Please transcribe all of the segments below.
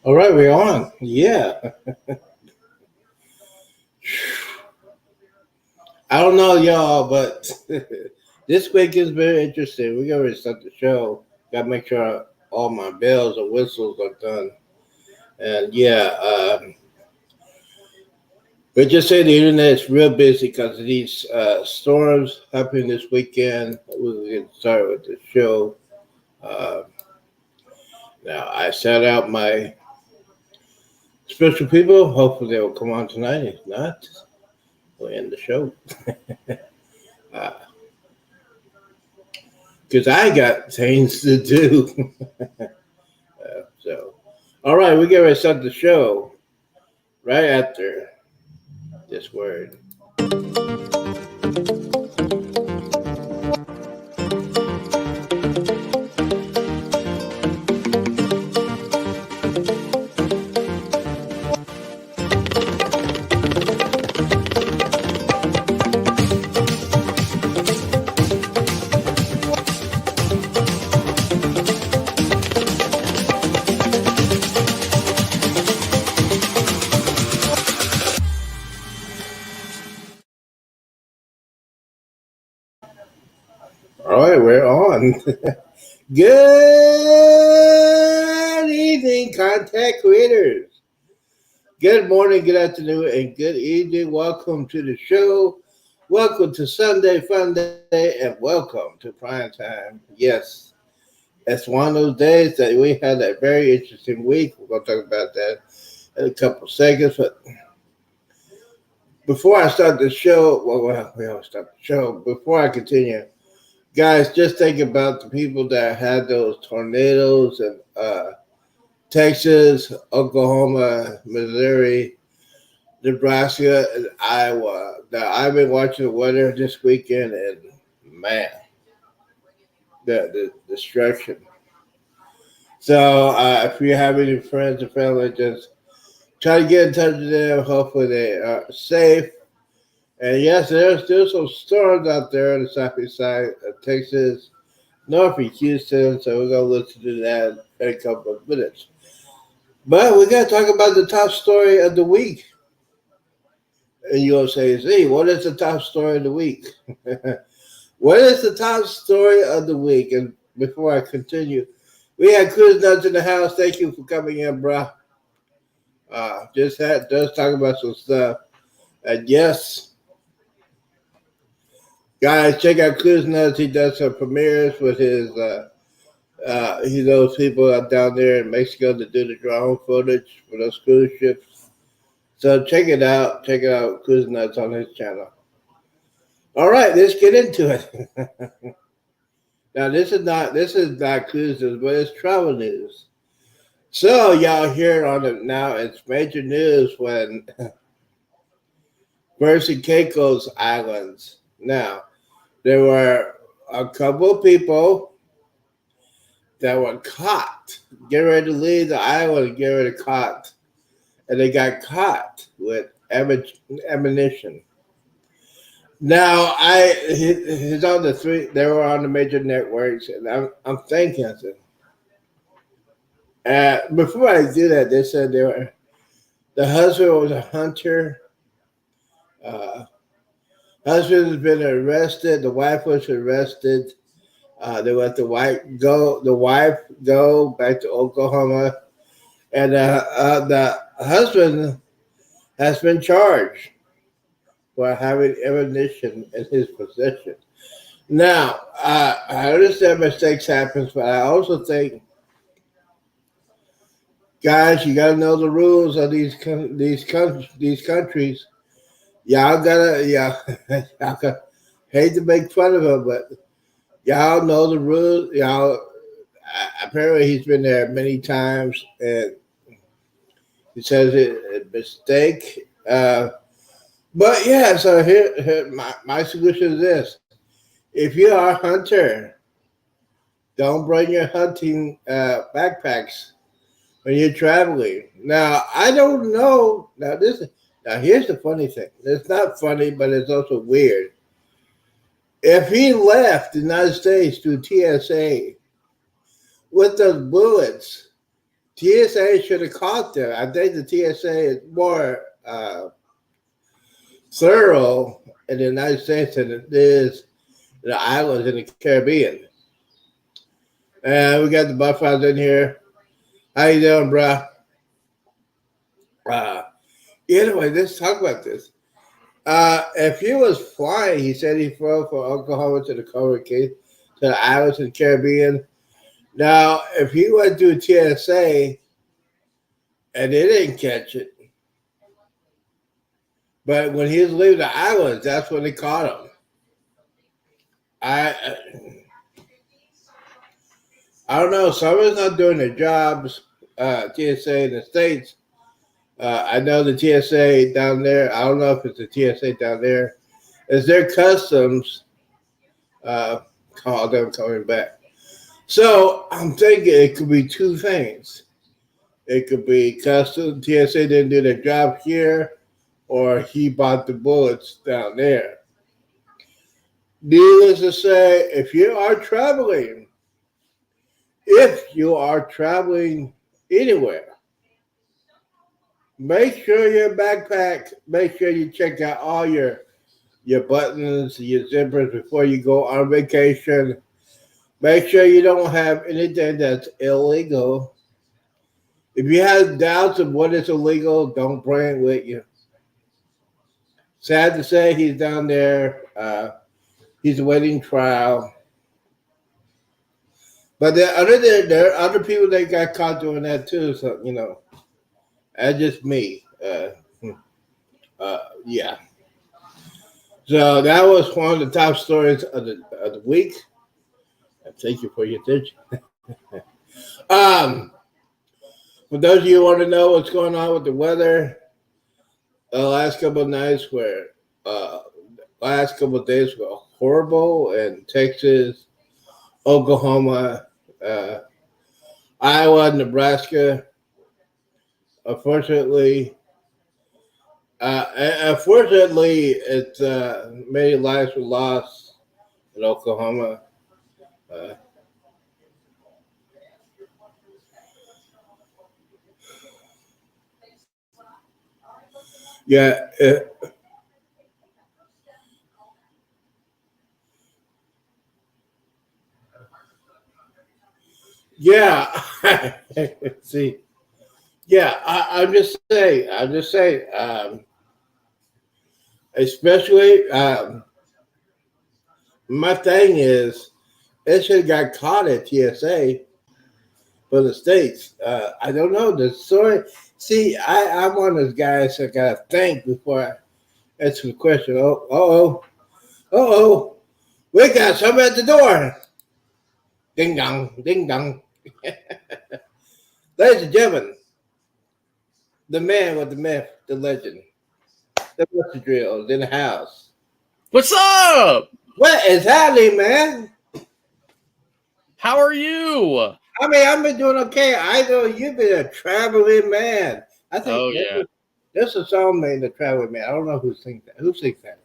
All right, we're on. Yeah. I don't know, y'all, but this week is very interesting. We're going to start the show. Got to make sure all my bells and whistles are done. And yeah, but just say the internet is real busy because of these storms happening this weekend. We'll get started with the show. Uh, Now, I set out my special people. Hopefully, they will come on tonight. If not, we'll end the show. Because I got things to do. So, all right, we get ready to start the show right after this word. All right, we're on. Good evening, contact creators. Good morning, good afternoon, and good evening. Welcome to the show. Welcome to Sunday Funday, and welcome to Primetime. Yes, it's one of those days that we had a very interesting week. We're going to talk about that in a couple of seconds. But before I start the show, well, we always start the show. Before I continue, guys, just think about the people that had those tornadoes in Texas, Oklahoma, Missouri, Nebraska, and Iowa. Now, I've been watching the weather this weekend, and man, the destruction. So, if you have any friends or family, just try to get in touch with them. Hopefully, they are safe. And yes, there's still some storms out there on the southeast side of Texas, northeast Houston. So, we're going to listen to that in a couple of minutes. But we got to talk about the top story of the week. And you'll say, Z, what is the top story of the week? What is the top story of the week? And before I continue, we had Chris Nuts in the house. Thank you for coming in, bro. Just talk about some stuff. And yes, guys, check out Chris Nuts. He does some premieres with his. He knows people out down there in Mexico to do the drone footage for those cruise ships. So check it out. Check it out, Cruise Nuts on his channel. All right, let's get into it. Now this is not cruises, but it's travel news. So y'all hear on it now. It's major news when Percy and Caicos Islands. Now there were a couple of people that were caught, get ready to leave the island, get ready to caught, and they got caught with ammunition. Now he's on the three. They were on the major networks, and I'm thinking. Before I do that, they said the husband was a hunter. Uh, Husband has been arrested. The wife was arrested. They let the wife go. The wife go back to Oklahoma, and the husband has been charged for having ammunition in his possession. Now, I understand mistakes happen, but I also think, guys, you gotta know the rules of these countries. Y'all gotta, y'all gotta, hate to make fun of him, but y'all know the rules. Y'all, apparently he's been there many times, and he says it's a mistake. But yeah, so here my solution is this: if you are a hunter, don't bring your hunting backpacks when you're traveling. Now, I don't know. Now here's the funny thing. It's not funny, but it's also weird. If he left the United States through TSA with those bullets, TSA should have caught them. I think the TSA is more thorough in the United States than it is the islands in the Caribbean. And we got the Buffaloes in here. How you doing, bro? Anyway, let's talk about this. If he was flying, he said he flew from Oklahoma to the to the islands in the Caribbean. Now, if he went through TSA and they didn't catch it, but when he was leaving the islands, that's when they caught him. I don't know. Someone's not doing their jobs. TSA in the States. I know the TSA down there. I don't know if it's the TSA down there. Is their customs call them coming back? So I'm thinking it could be two things. It could be customs. TSA didn't do their job here, or he bought the bullets down there. Needless to say, if you are traveling anywhere, make sure your backpack, make sure you check out all your buttons, your zippers before you go on vacation. Make sure you don't have anything that's illegal. If you have doubts of what is illegal, don't bring it with you. Sad to say, he's down there. He's awaiting trial. But there are other people that got caught doing that too. So, that's just me. Yeah. So that was one of the top stories of the week. And thank you for your attention. For those of you who want to know what's going on with the weather, the last couple of nights last couple of days were horrible in Texas, Oklahoma, Iowa, Nebraska. Unfortunately, it's many lives were lost in Oklahoma. Yeah. Yeah. See. Yeah, I'm just saying. Especially, my thing is, it should have got caught at TSA for the states. I don't know the story. See, I'm one of those guys that gotta think before I answer the question. Oh, we got somebody at the door. Ding dong, ding dong. Ladies and gentlemen, the man with the myth, the legend, the Mr. Drills in the house. What's up? What is happening, man? How are you? I mean, I've been doing okay. I know you've been a traveling man. I think there's a song named The Traveling Man. I don't know who sings that. Who sings that?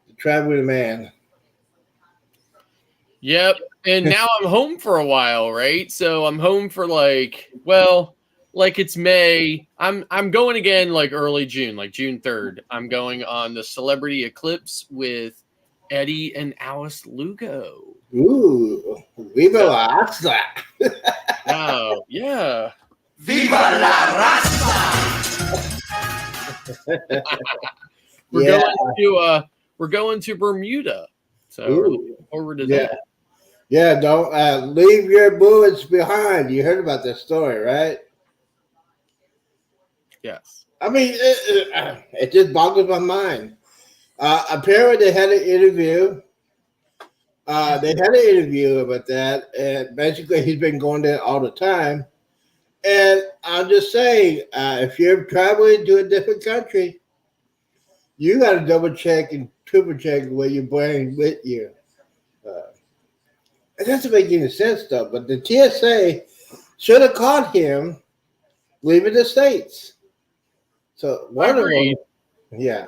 The Traveling Man. Yep. And now I'm home for a while, right? So I'm home for it's May. I'm going again like early June, like June 3rd. I'm going on the Celebrity Eclipse with Eddie and Alice Lugo. Ooh, Viva la Raza. Wow, yeah. Viva la Raza! We're going to Bermuda. So we're looking forward to that. Yeah, don't leave your bullets behind. You heard about this story, right? Yes. I mean, it just boggles my mind. Apparently, they had an interview. About that, and basically, he's been going there all the time. And I'm just saying, if you're traveling to a different country, you got to double check and triple check what you're bringing with you. It doesn't make any sense, though. But the TSA should have caught him leaving the States. So one of them, yeah,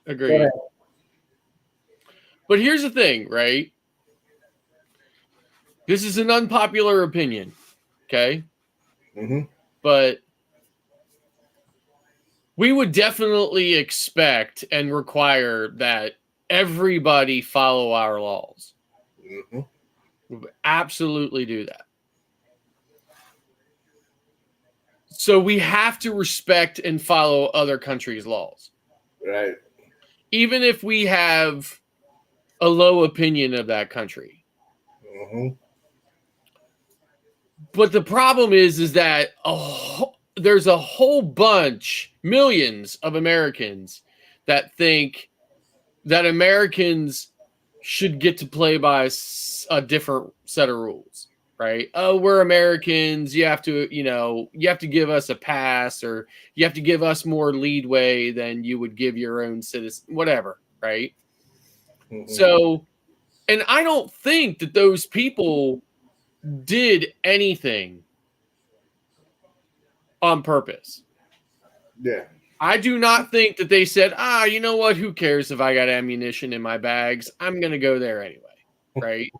agreed. But here's the thing, right? This is an unpopular opinion, okay? Mm-hmm. But we would definitely expect and require that everybody follow our laws. Mm-hmm. We would absolutely do that. So we have to respect and follow other countries' laws. Right. Even if we have a low opinion of that country. Mm-hmm. But the problem is that there's a whole bunch, millions of Americans that think that Americans should get to play by a different set of rules, right? Oh, we're Americans. You have to give us a pass, or you have to give us more leadway than you would give your own citizen, whatever, right? Mm-hmm. So, and I don't think that those people did anything on purpose. Yeah. I do not think that they said, you know what? Who cares if I got ammunition in my bags? I'm going to go there anyway. Right?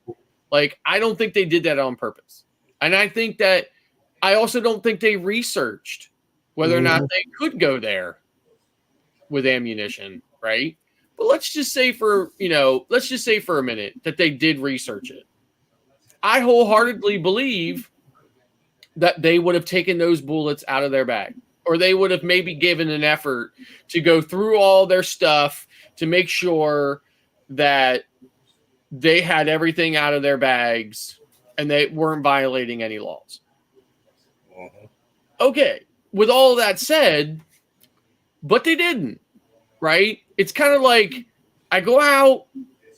Like, I don't think they did that on purpose. And I also don't think they researched whether or not they could go there with ammunition. Right? But let's just say for a minute that they did research it. I wholeheartedly believe that they would have taken those bullets out of their bag, or they would have maybe given an effort to go through all their stuff to make sure that they had everything out of their bags and they weren't violating any laws. Mm-hmm. Okay, with all that said, but they didn't, right? It's kind of like I go out,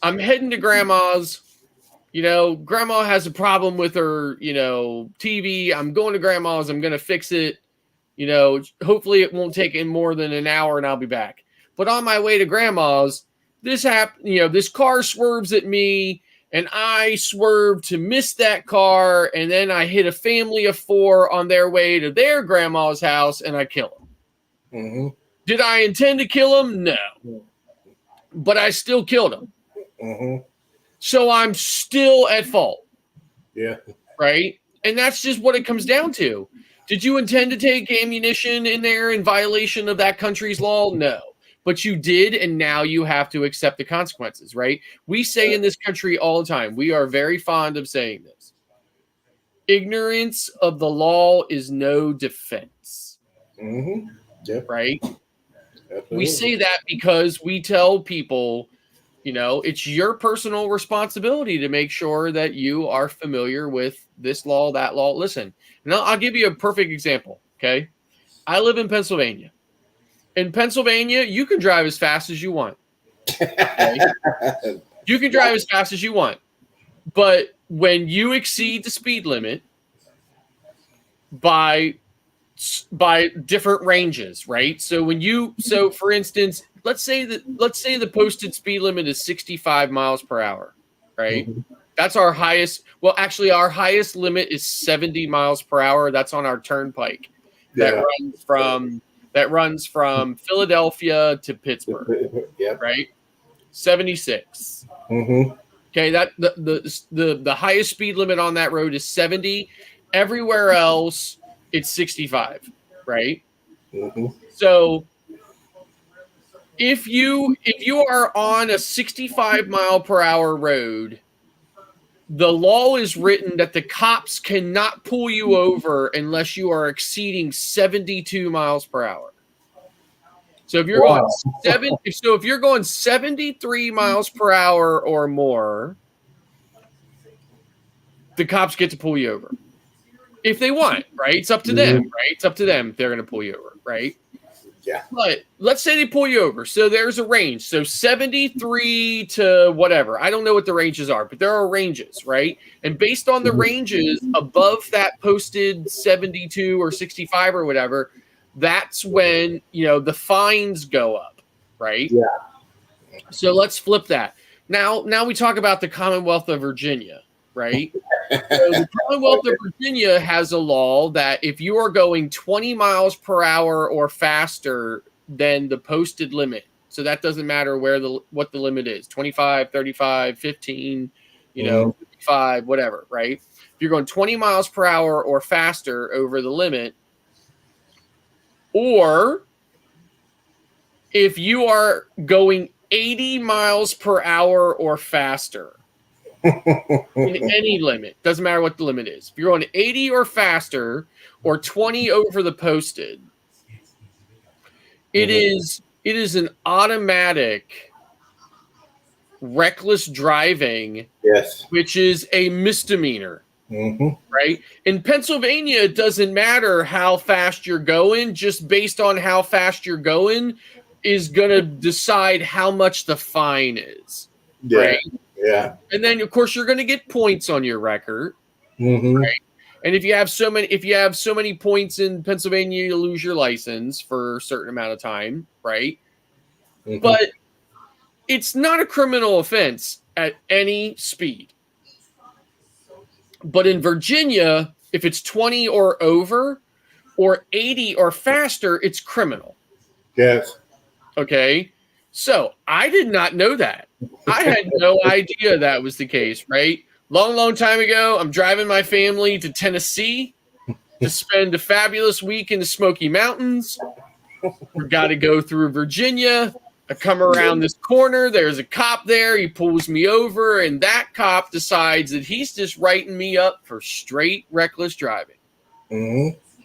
I'm heading to grandma's. Grandma has a problem with her, TV. I'm going to grandma's. I'm going to fix it. Hopefully it won't take in more than an hour and I'll be back. But on my way to grandma's, this car swerves at me and I swerve to miss that car. And then I hit a family of 4 on their way to their grandma's house and I kill them. Mm-hmm. Did I intend to kill them? No. But I still killed them. Mm-hmm. So I'm still at fault. Yeah. Right? And that's just what it comes down to. Did you intend to take ammunition in there in violation of that country's law? No. But you did, and now you have to accept the consequences, right? We say in this country all the time, we are very fond of saying this. Ignorance of the law is no defense. Mm-hmm. Yeah. Right? Absolutely. We say that because we tell people, it's your personal responsibility to make sure that you are familiar with this law, that law. Listen, and I'll give you a perfect example, okay? I live in Pennsylvania. In Pennsylvania, you can drive as fast as you want. Okay? You can drive as fast as you want. But when you exceed the speed limit by different ranges, right? So for instance, let's say the posted speed limit is 65 miles per hour, right? Mm-hmm. That's our highest. Well, actually, our highest limit is 70 miles per hour. That's on our turnpike that runs from Philadelphia to Pittsburgh. Yeah. Right. 76. Mm-hmm. Okay, that the highest speed limit on that road is 70. Everywhere else, it's 65. Right. Mm-hmm. So if you are on a 65 mile per hour road, the law is written that the cops cannot pull you over unless you are exceeding 72 miles per hour. So if you're if you're going 73 miles per hour or more, the cops get to pull you over. If they want, right? It's up to them, right? It's up to them if they're going to pull you over, right? Yeah. But let's say they pull you over. So there's a range. So 73 to whatever. I don't know what the ranges are, but there are ranges, right? And based on the ranges above that posted 72 or 65 or whatever, that's when, the fines go up, right? Yeah. So let's flip that. Now we talk about the Commonwealth of Virginia, right? So the Commonwealth of Virginia has a law that if you are going 20 miles per hour or faster than the posted limit, so that doesn't matter what the limit is, 25, 35, 15, 55, whatever, right? If you're going 20 miles per hour or faster over the limit, or if you are going 80 miles per hour or faster in any limit, doesn't matter what the limit is. If you're going 80 or faster or 20 over the posted, it is an automatic reckless driving, Yes. which is a misdemeanor. Right? In Pennsylvania, it doesn't matter how fast you're going, just based on how fast you're going is going to decide how much the fine is. Yeah. Right? Yeah. And then, of course, you're going to get points on your record. Right? And if you have so many points in Pennsylvania, you lose your license for a certain amount of time, right? But it's not a criminal offense at any speed. But in Virginia, if it's 20 or over or 80 or faster, it's criminal. Yes. Okay. So I did not know that. I had no idea that was the case, right? Long time ago, I'm driving my family to Tennessee to spend a fabulous week in the Smoky Mountains. We've got to go through Virginia. I come around this corner. There's a cop there. He pulls me over, and that cop decides that he's just writing me up for straight reckless driving.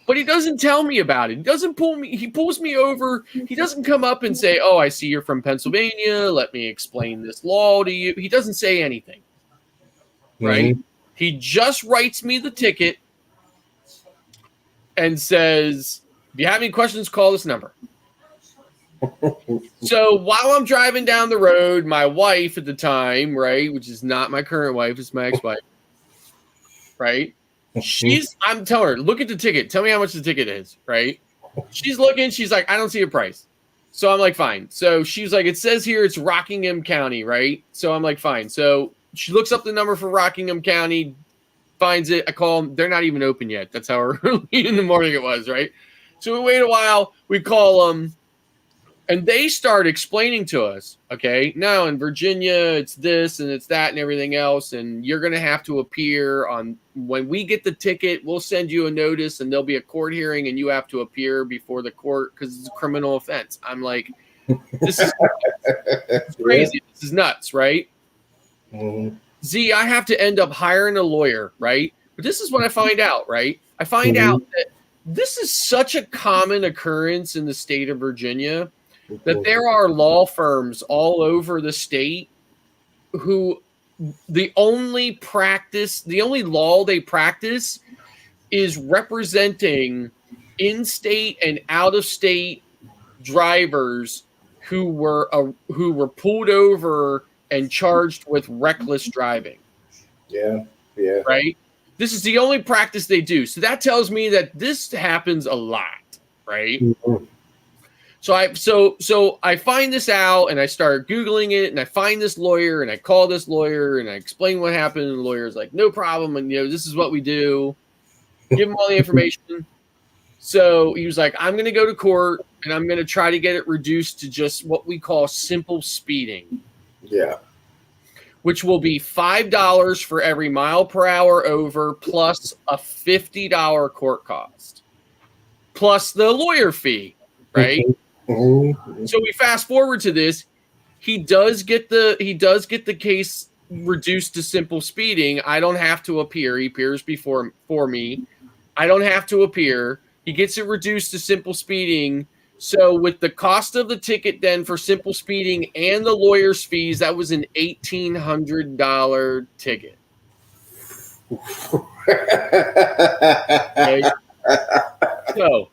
But he doesn't tell me about it. He doesn't pull me. He pulls me over. He doesn't come up and say, "Oh, I see you're from Pennsylvania. Let me explain this law to you." He doesn't say anything. Right? He just writes me the ticket and says, "If you have any questions, call this number." So while I'm driving down the road, my wife at the time, right, which is not my current wife, it's my ex-wife, right? I'm telling her, look at the ticket. Tell me how much the ticket is, right? She's looking. She's like, I don't see a price. So I'm like, fine. So she's like, it says here it's Rockingham County, right? So I'm like, fine. So she looks up the number for Rockingham County, finds it. I call them. They're not even open yet. That's how early in the morning it was, right? So we wait a while. We call them. And they start explaining to us, okay, now in Virginia, it's this and it's that and everything else. And you're going to have to appear on when we get the ticket, we'll send you a notice and there'll be a court hearing and you have to appear before the court because it's a criminal offense. I'm like, this is crazy. This is nuts, right? Z, I have to end up hiring a lawyer, right? But this is what I find out, right? I find out that this is such a common occurrence in the state of Virginia that there are law firms all over the state who the only law they practice is representing in-state and out-of-state drivers who were pulled over and charged with reckless driving. Yeah. Right? This is the only practice they do. So that tells me that this happens a lot, right? So I find this out and I start Googling it and I find this lawyer and I call this lawyer and I explain what happened and the lawyer's like, no problem. And, this is what we do. Give him all the information. So he was like, I'm going to go to court and I'm going to try to get it reduced to just what we call simple speeding. Yeah. Which will be $5 for every mile per hour over plus a $50 court cost. Plus the lawyer fee, right? So we fast forward to this. He does get the case reduced to simple speeding. I don't have to appear. He appears for me. I don't have to appear. He gets it reduced to simple speeding. So with the cost of the ticket then for simple speeding and the lawyer's fees, that was an $1,800 ticket. Okay. So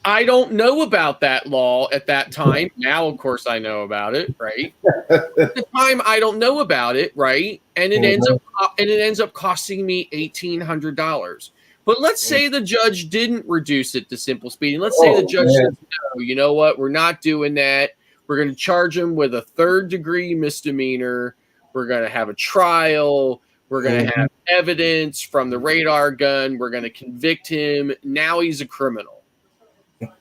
I don't know about that law at that time. Now, of course, I know about it, right? At the time, I don't know about it, right? And it ends up costing me $1,800. But let's say the judge didn't reduce it to simple speeding. Let's say the judge says, no, you know what? We're not doing that. We're going to charge him with a third-degree misdemeanor. We're going to have a trial. We're going to have evidence from the radar gun. We're going to convict him. Now he's a criminal.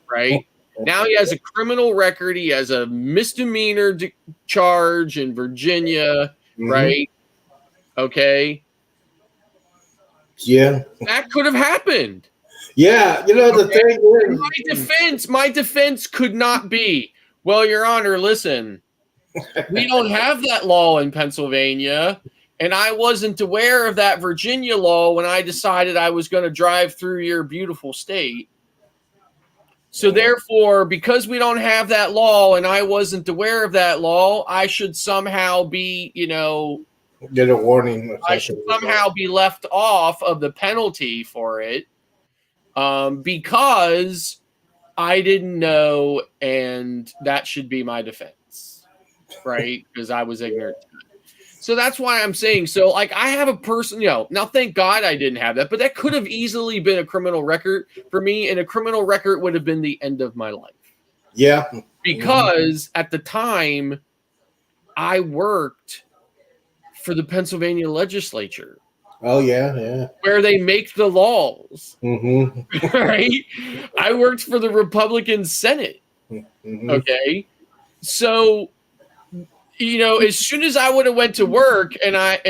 Right? Now he has a criminal record. He has a misdemeanor charge in Virginia, right? Okay. Yeah. That could have happened. Yeah. You know, the Okay? thing is, My defense could not be, well, Your Honor, listen, we don't have that law in Pennsylvania, and I wasn't aware of that Virginia law when I decided I was going to drive through your beautiful state. So therefore, because we don't have that law and I wasn't aware of that law, I should somehow be, get a warning. Or I should somehow be left off of the penalty for it, because I didn't know, and that should be my defense, right? Because I was ignorant. So that's why I'm saying, so like I have a person, now thank God I didn't have that, but that could have easily been a criminal record for me, and a criminal record would have been the end of my life. Yeah. Because at the time I worked for the Pennsylvania legislature. Oh, yeah. Where they make the laws. Mm-hmm. Right? I worked for the Republican Senate. Mm-hmm. Okay. So, as soon as I would have went to work and I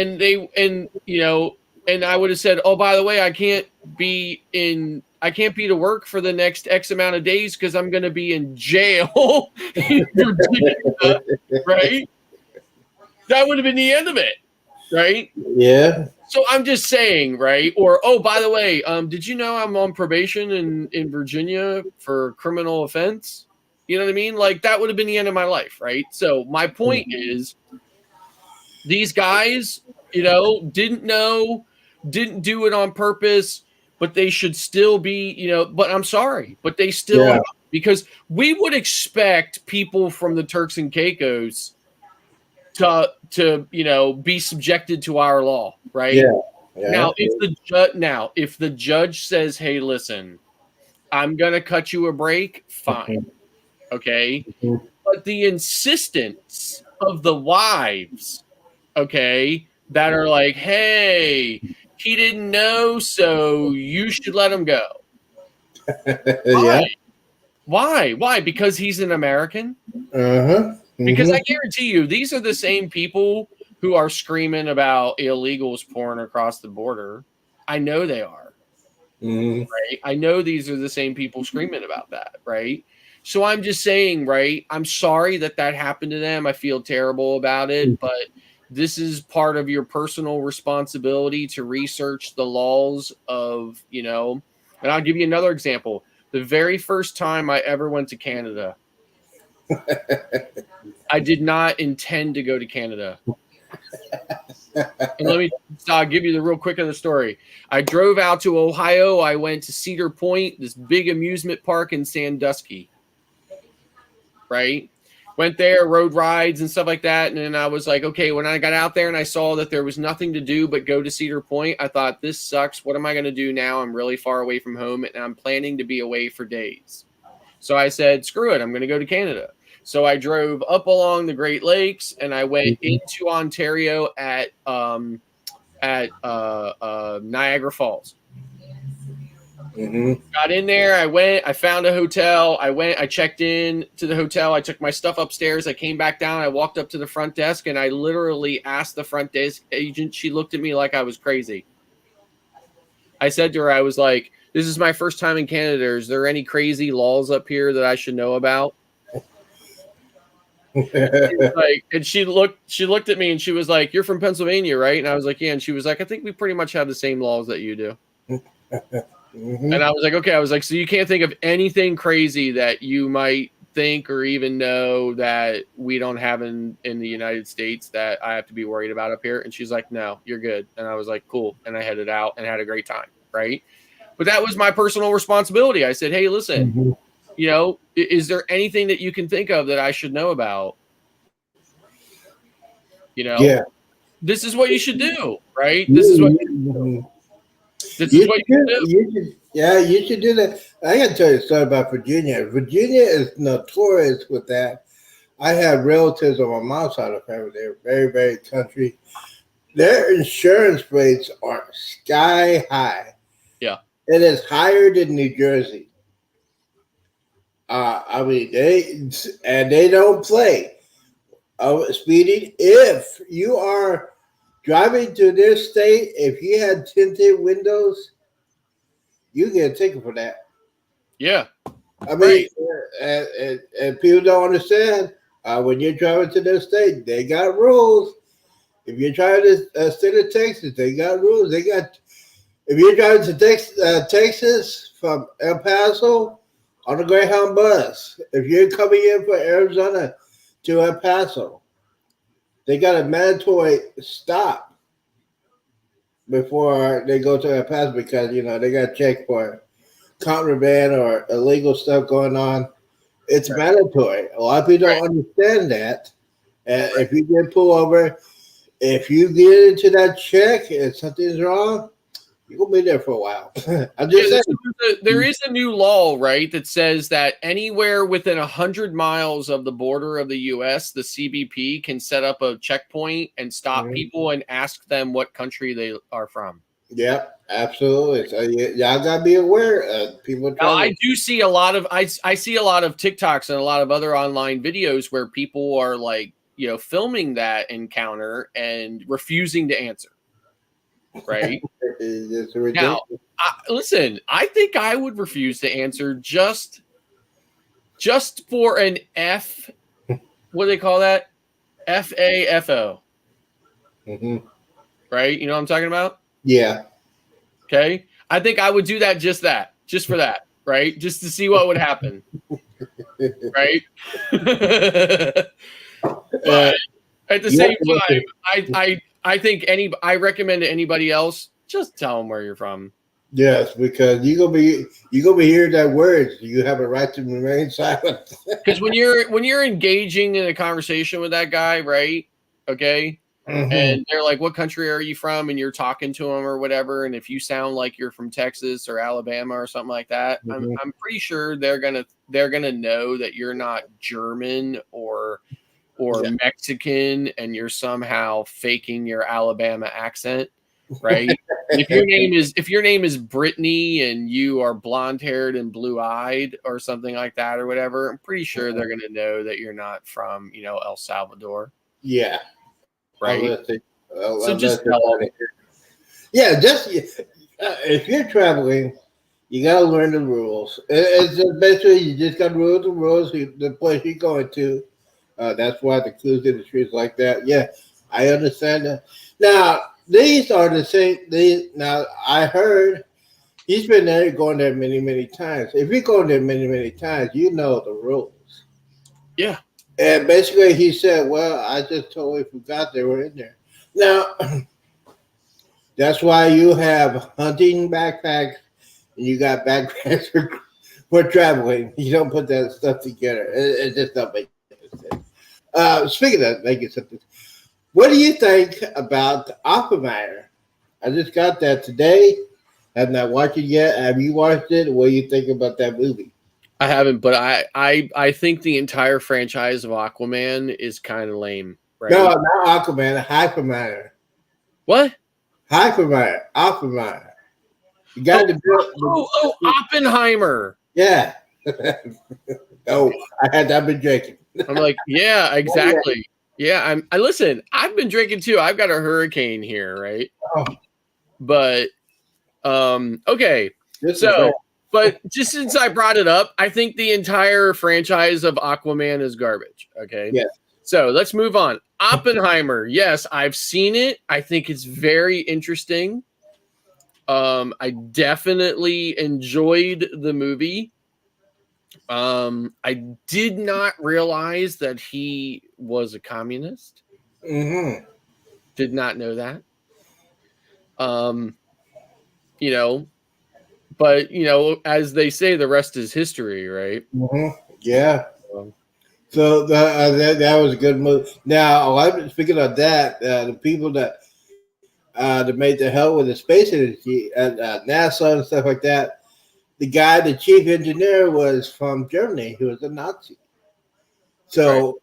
would have said, oh, by the way, I can't be to work for the next X amount of days because I'm going to be in jail in Virginia, right? That would have been the end of it, right? Yeah. So I'm just saying, right? Or, oh, by the way, did you know I'm on probation in Virginia for criminal offense? You know what I mean? Like that would have been the end of my life, right? So my point is, these guys, didn't know, didn't do it on purpose, but they should still be, but I'm sorry, but they still have, because we would expect people from the Turks and Caicos to be subjected to our law, right? Yeah. Now, if the judge says, "Hey, listen, I'm gonna cut you a break," fine, okay. But the insistence of the wives, okay, that are like, "Hey, he didn't know, so you should let him go." Yeah. Why? Because he's an American? Uh-huh. Because I guarantee you, these are the same people who are screaming about illegals pouring across the border. I know they are. Right? I know these are the same people screaming about that, right? So I'm just saying, right? I'm sorry that happened to them. I feel terrible about it, but this is part of your personal responsibility to research the laws of, and I'll give you another example. The very first time I ever went to Canada, I did not intend to go to Canada. And I'll give you the real quick of the story. I drove out to Ohio. I went to Cedar Point, this big amusement park in Sandusky. Right? Went there, rode rides and stuff like that. And then I was like, okay, when I got out there and I saw that there was nothing to do but go to Cedar Point, I thought, this sucks. What am I going to do now? I'm really far away from home and I'm planning to be away for days. So I said, screw it. I'm going to go to Canada. So I drove up along the Great Lakes and I went into Ontario at Niagara Falls. Got in there. I found a hotel. I checked in to the hotel. I took my stuff upstairs. I came back down. I walked up to the front desk and I literally asked the front desk agent. She looked at me like I was crazy. I said to her, I was like, this is my first time in Canada. Is there any crazy laws up here that I should know about? And she looked at me and she was like, you're from Pennsylvania, right? And I was like, yeah. And she was like, I think we pretty much have the same laws that you do. And I was like, okay. I was like, so you can't think of anything crazy that you might think or even know that we don't have in the United States that I have to be worried about up here? And she's like, no, you're good. And I was like, cool. And I headed out and had a great time. Right. But that was my personal responsibility. I said, hey, listen, is there anything that you can think of that I should know about? Yeah. This is what you should do, right? This is what you should do. This is what you should do. You should do that. I got to tell you a story about Virginia. Virginia is notorious with that. I have relatives on my mom's side of the family. They're very, very country. Their insurance rates are sky high. Yeah. It is higher than New Jersey. I mean, they don't play. Speeding, if you are driving to their state, if you had tinted windows, you get a ticket for that. Yeah. I mean, Right. and people don't understand when you're driving to their state, they got rules. If you're driving to state of Texas, they got rules. They got if you're driving to Texas from El Paso on the Greyhound bus, if you're coming in from Arizona to El Paso, they got a mandatory stop before they go to El Paso because they got to check for contraband or illegal stuff going on. It's mandatory. A lot of people don't understand that. And if you get pulled over, if you get into that check and something's wrong, you're gonna be there for a while. I'm just saying. There is a new law, right, that says that anywhere within 100 miles of the border of the U.S., the CBP can set up a checkpoint and stop people and ask them what country they are from. Yep, absolutely. So y'all gotta be aware. People. Now, I do see a lot of I see a lot of TikToks and a lot of other online videos where people are like, filming that encounter and refusing to answer. Right now, listen. I think I would refuse to answer just for an F. What do they call that? FAFO. Right? You know what I'm talking about? Yeah. Okay. I think I would do that just for that. Right? Just to see what would happen. Right? But at the same time, I think I recommend to anybody else, just tell them where you're from. Yes, because you're gonna be hearing that word. You have a right to remain silent. Because when you're engaging in a conversation with that guy, right? Okay, and they're like, "What country are you from?" and you're talking to them or whatever, and if you sound like you're from Texas or Alabama or something like that, I'm pretty sure they're gonna know that you're not German or Mexican and you're somehow faking your Alabama accent, right? if your name is Brittany and you are blonde haired and blue eyed or something like that or whatever, I'm pretty sure they're going to know that you're not from, El Salvador. Yeah. Right. So just yeah, if you're traveling, you got to learn the rules. It's just basically you just got to rule the rules. The place you're going to. That's why the cruise industry is like that. Yeah, I understand that. Now, these are the same. Now, I heard he's been there, going there many, many times. If you're going there many, many times, you know the rules. Yeah. And basically, he said, well, I just totally forgot they were in there. Now, that's why you have hunting backpacks and you got backpacks for traveling. You don't put that stuff together. It just doesn't make sense. Speaking of making something, what do you think about Oppenheimer? I just got that today. Have not watched it yet. Have you watched it? What do you think about that movie? I haven't, but I think the entire franchise of Aquaman is kind of lame. Right? No, not Aquaman. Hyperminer. What? Hyperminer. Oppenheimer. You got Oppenheimer. Yeah. Oh, I've been drinking. I'm like, yeah, exactly. Yeah, I listen. I've been drinking too. I've got a hurricane here, right? Oh. But okay. But just since I brought it up, I think the entire franchise of Aquaman is garbage. Okay. Yes. So let's move on. Oppenheimer. Yes, I've seen it. I think it's very interesting. I definitely enjoyed the movie. I did not realize that he was a communist. Did not know that. But as they say, the rest is history, right? Yeah. So that was a good move. Now, speaking of that, the people that made the hell with the space industry at NASA and stuff like that, the chief engineer was from Germany. He was a Nazi. So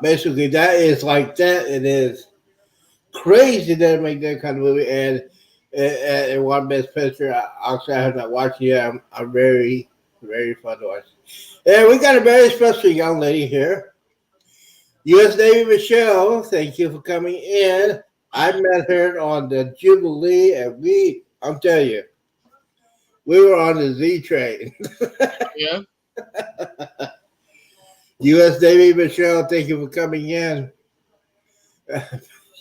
basically, that is like that. It is crazy to make that kind of movie. And one best picture, actually, I have not watched it yet. I'm very, very fun to watch. And we got a very special young lady here. U.S. Navy Michelle, thank you for coming in. I met her on the Jubilee, and I'm telling you, we were on the Z train. Yeah. U.S. Navy, Michelle, thank you for coming in.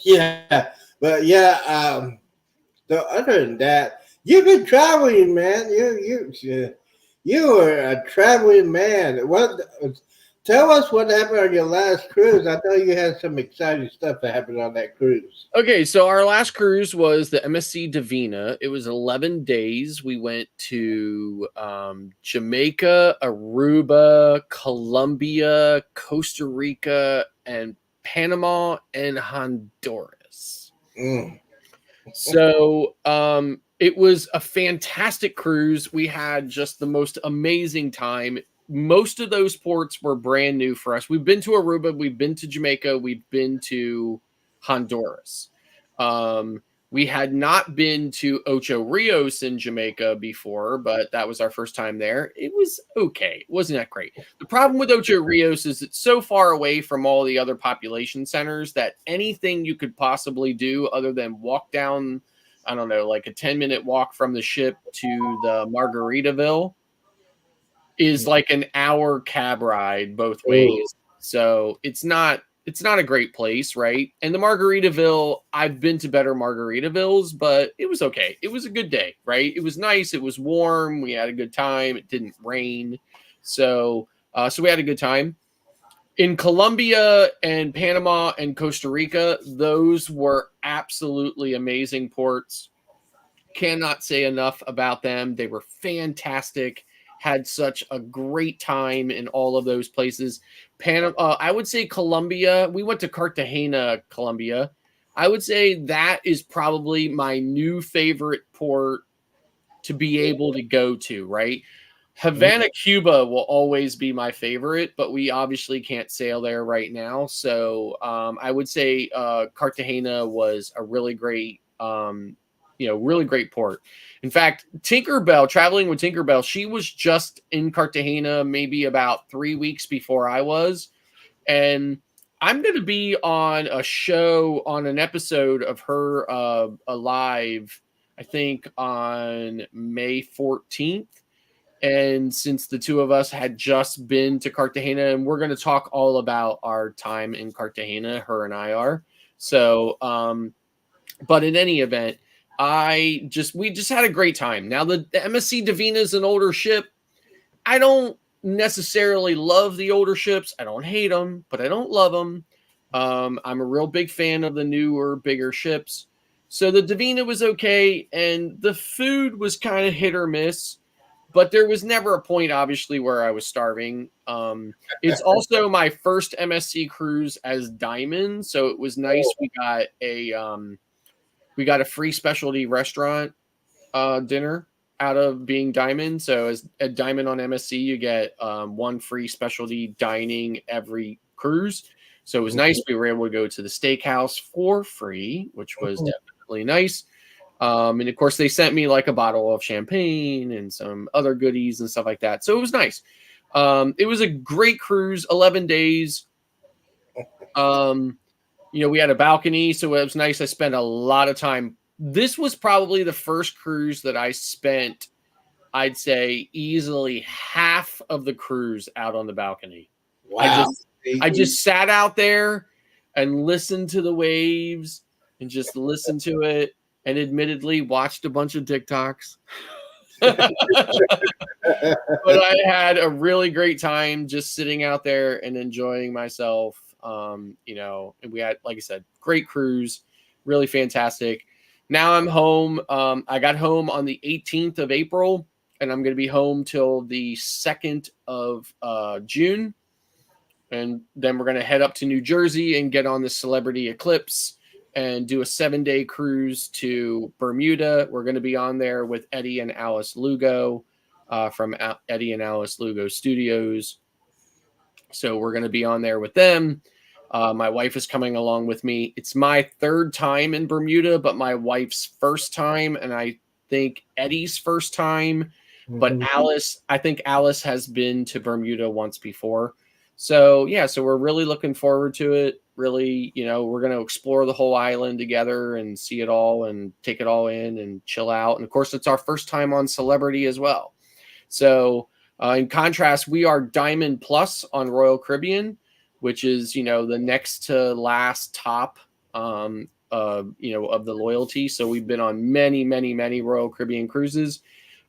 Yeah, but yeah, so other than that, you've been traveling, man. You are a traveling man. What? Tell us what happened on your last cruise. I know you had some exciting stuff that happened on that cruise. Okay, so our last cruise was the MSC Divina. It was 11 days. We went to Jamaica, Aruba, Colombia, Costa Rica, and Panama and Honduras. Mm. So it was a fantastic cruise. We had just the most amazing time. Most of those ports were brand new for us. We've been to Aruba, we've been to Jamaica, we've been to Honduras. We had not been to Ocho Rios in Jamaica before, but that was our first time there. It was okay. It wasn't that great. The problem with Ocho Rios is it's so far away from all the other population centers that anything you could possibly do other than walk down, I don't know, like a 10-minute walk from the ship to the Margaritaville is like an hour cab ride both ways. So it's not a great place, right? And the Margaritaville, I've been to better Margaritavilles, but it was okay. It was a good day, right? It was nice. It was warm. We had a good time. It didn't rain. So we had a good time. In Colombia and Panama and Costa Rica, those were absolutely amazing ports. Cannot say enough about them. They were fantastic. Had such a great time in all of those places. Panama, I would say Colombia. We went to Cartagena, Colombia. I would say that is probably my new favorite port to be able to go to, right? Havana, Cuba will always be my favorite, but we obviously can't sail there right now. So I would say Cartagena was a really great really great port. In fact, Tinkerbell, traveling with Tinkerbell, she was just in Cartagena maybe about 3 weeks before I was. And I'm going to be on a show, on an episode of her alive, I think on May 14th. And since the two of us had just been to Cartagena, and we're going to talk all about our time in Cartagena, her and I are. So, but in any event, we just had a great time. Now the MSC Divina is an older ship. I don't necessarily love the older ships. I don't hate them, but I don't love them. I'm a real big fan of the newer, bigger ships. So the Divina was okay, and the food was kind of hit or miss. But there was never a point, obviously, where I was starving. It's also my first MSC cruise as Diamond, so it was nice. We got a free specialty restaurant dinner out of being Diamond. So as a Diamond on MSC, you get one free specialty dining every cruise. So it was nice. We were able to go to the steakhouse for free, which was definitely nice. And of course, they sent me like a bottle of champagne and some other goodies and stuff like that. So it was nice. It was a great cruise, 11 days. We had a balcony, so it was nice. I spent a lot of time. This was probably the first cruise that I spent, I'd say, easily half of the cruise out on the balcony. Wow. I just sat out there and listened to the waves and just listened to it, and admittedly watched a bunch of TikToks. But I had a really great time just sitting out there and enjoying myself. And we had, like I said, great cruise, really fantastic. Now I'm home. I got home on the 18th of April, and I'm going to be home till the 2nd of June. And then we're going to head up to New Jersey and get on the Celebrity Eclipse and do a 7-day cruise to Bermuda. We're going to be on there with Eddie and Alice Lugo from Eddie and Alice Lugo Studios. So we're going to be on there with them. My wife is coming along with me. It's my third time in Bermuda, but my wife's first time, and I think Eddie's first time. But I think Alice has been to Bermuda once before. So, yeah, so we're really looking forward to it. really, we're going to explore the whole island together and see it all and take it all in and chill out. And of course, it's our first time on Celebrity as well. So in contrast, we are Diamond Plus on Royal Caribbean, which is, the next to last top, of the loyalty. So we've been on many, many, many Royal Caribbean cruises,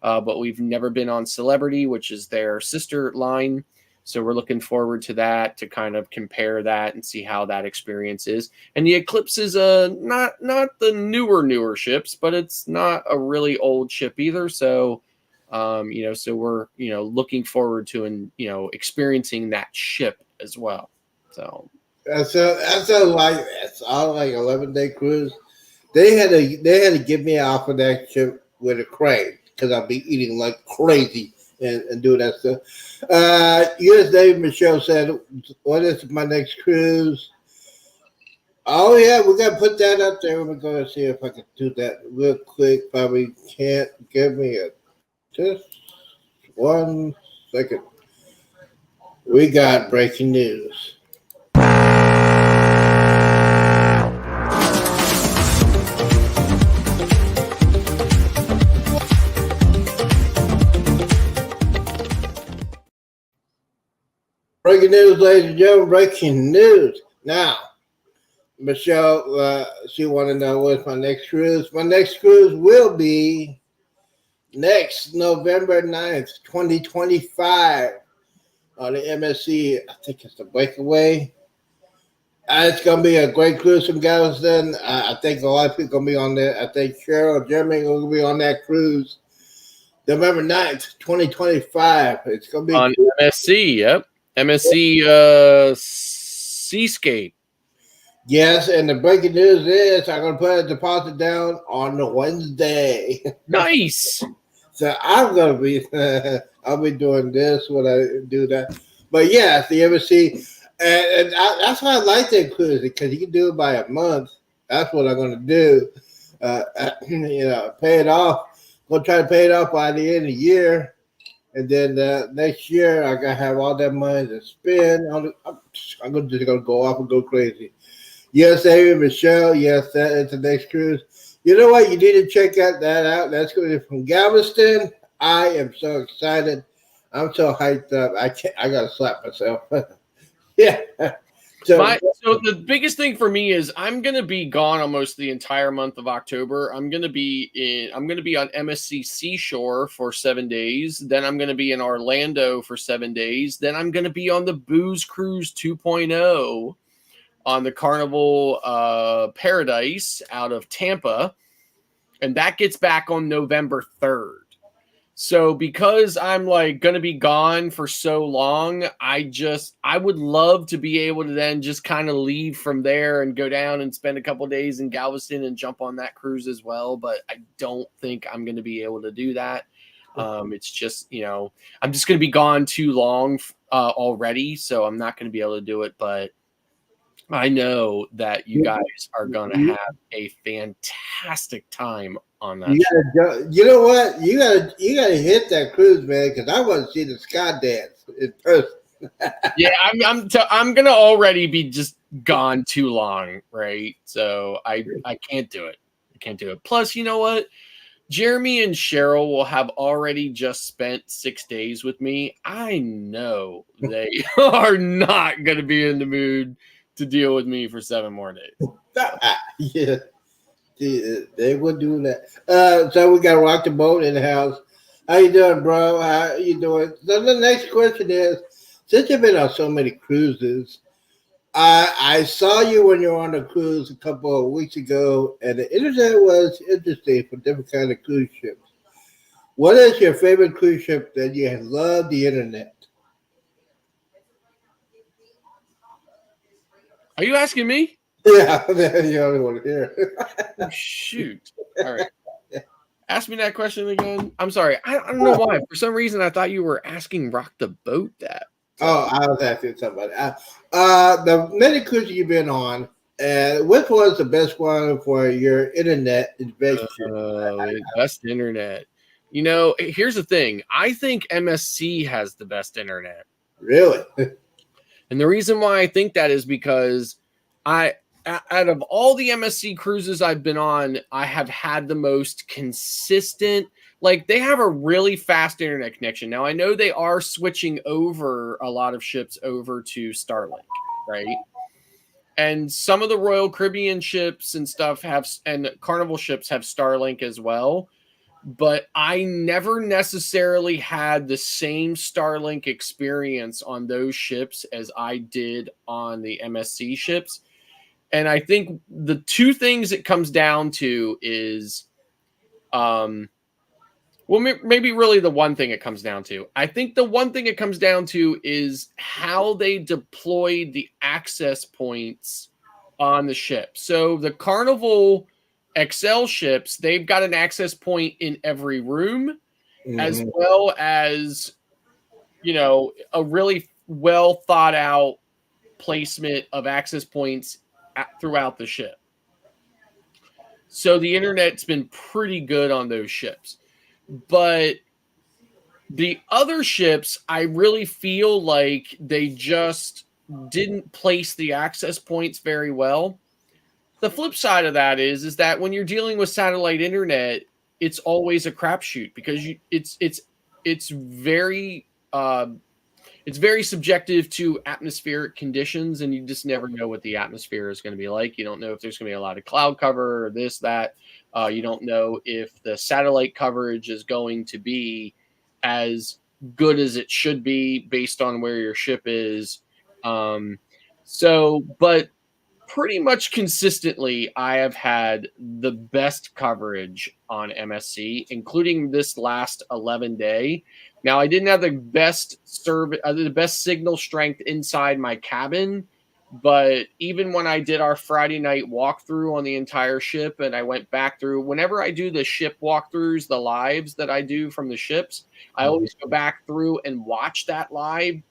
but we've never been on Celebrity, which is their sister line. So we're looking forward to that, to kind of compare that and see how that experience is. And the Eclipse is not the newer ships, but it's not a really old ship either. So, so we're, looking forward to, and, experiencing that ship as well. So That's all like 11-day cruise. They had to get me off of that ship with a crane because I'll be eating like crazy and doing that stuff. U.S. Navy Michelle said, "What is my next cruise?" Oh yeah, we gotta put that up there. We're gonna see if I can do that real quick. Probably can't. Give me just 1 second. We got breaking news. Breaking news, ladies and gentlemen. Breaking news. Now, Michelle, she want to know what's my next cruise. My next cruise will be next November 9th, 2025 on the MSC. I think it's the Breakaway. It's going to be a great cruise from Galveston. I think a lot of people going to be on there. I think Cheryl, Jeremy are going to be on that cruise November 9th, 2025. It's going to be on MSC, yep. MSC Seascape. Yes, and the breaking news is I'm going to put a deposit down on the Wednesday. Nice. So I'm going to be, I'll be doing this when I do that. But yeah, the MSC, and that's why I like that cruise, because you can do it by a month. That's what I'm going to do. Pay it off. Going to try to pay it off by the end of the year. And then next year, I got to have all that money to spend. I'm just going to go off and go crazy. Yes, Amy, Michelle. Yes, that is the next cruise. You know what? You need to check that out. That's going to be from Galveston. I am so excited. I'm so hyped up. I got to slap myself. Yeah. So the biggest thing for me is I'm going to be gone almost the entire month of October. I'm going to be on MSC Seashore for 7 days. Then I'm going to be in Orlando for 7 days. Then I'm going to be on the Booze Cruise 2.0 on the Carnival Paradise out of Tampa. And that gets back on November 3rd. So because I'm like going to be gone for so long, I would love to be able to then just kind of leave from there and go down and spend a couple of days in Galveston and jump on that cruise as well. But I don't think I'm going to be able to do that. It's just, I'm just going to be gone too long already. So I'm not going to be able to do it. But I know that you guys are going to have a fantastic time on that. You know what? You gotta hit that cruise, man, because I want to see the sky dance in person. Yeah, I'm gonna already be just gone too long, right? So I can't do it. I can't do it. Plus, you know what? Jeremy and Cheryl will have already just spent 6 days with me. I know they are not gonna be in the mood to deal with me for 7 more days. Yeah. They would do that. So we got to rock the boat in the house. How you doing, bro? How you doing? So the next question is, since you've been on so many cruises, I saw you when you were on a cruise a couple of weeks ago, and the internet was interesting for different kind of cruise ships. What is your favorite cruise ship that you love the internet? Are you asking me? Yeah, you're the only one here. Oh, shoot. All right. Ask me that question again. I'm sorry. I don't know why. For some reason, I thought you were asking Rock the Boat that. Oh, I was asking somebody. The many cruises you've been on, which was the best one for your internet adventure? Best internet. Here's the thing. I think MSC has the best internet. Really? And the reason why I think that is because Out of all the MSC cruises I've been on, I have had the most consistent. Like, they have a really fast internet connection. Now, I know they are switching over a lot of ships over to Starlink, right? And some of the Royal Caribbean ships and stuff and Carnival ships have Starlink as well. But I never necessarily had the same Starlink experience on those ships as I did on the MSC ships. And I think the two things it comes down to is, maybe really the one thing it comes down to. I think the one thing it comes down to is how they deployed the access points on the ship. So the Carnival XL ships, they've got an access point in every room, as well as, a really well thought out placement of access points throughout the ship. So the internet's been pretty good on those ships. But the other ships, I really feel like they just didn't place the access points very well. The flip side of that is that when you're dealing with satellite internet, it's always a crapshoot because it's very subjective to atmospheric conditions, and you just never know what the atmosphere is going to be like. You don't know if there's going to be a lot of cloud cover or this, that. You don't know if the satellite coverage is going to be as good as it should be based on where your ship is. But pretty much consistently, I have had the best coverage on MSC, including this last 11-day. Now, I didn't have the best the best signal strength inside my cabin, but even when I did our Friday night walkthrough on the entire ship, and I went back through, whenever I do the ship walkthroughs, the lives that I do from the ships, I always go back through and watch that live,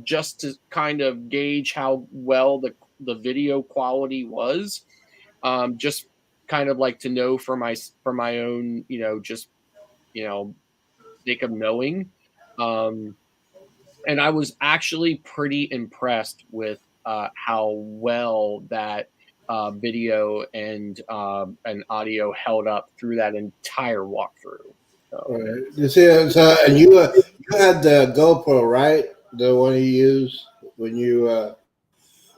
just to kind of gauge how well the video quality was, just kind of like to know for my own, sake of knowing. And I was actually pretty impressed with how well that video and audio held up through that entire walkthrough. So. Right. You see, and you had the GoPro, right? The one you use when you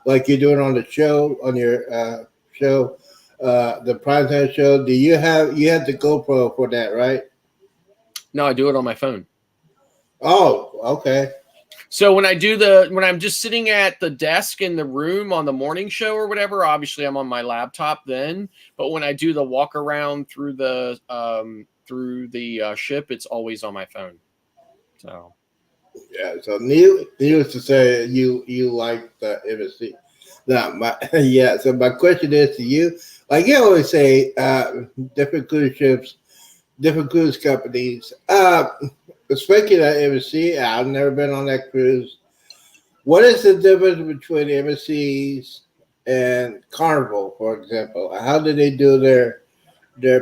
like you're doing on the show on your show, the primetime show. You had the GoPro for that, right? No, I do it on my phone. Oh, okay. So when I'm just sitting at the desk in the room on the morning show or whatever, obviously I'm on my laptop then. But when I do the walk around through the ship, it's always on my phone. So yeah. So needless to say, you like the MSC. Now, yeah. So my question is to you, like you always say, different cruise ships, different cruise companies. Speaking of MSC, I've never been on that cruise. What is the difference between MSCs and Carnival, for example? How do they do their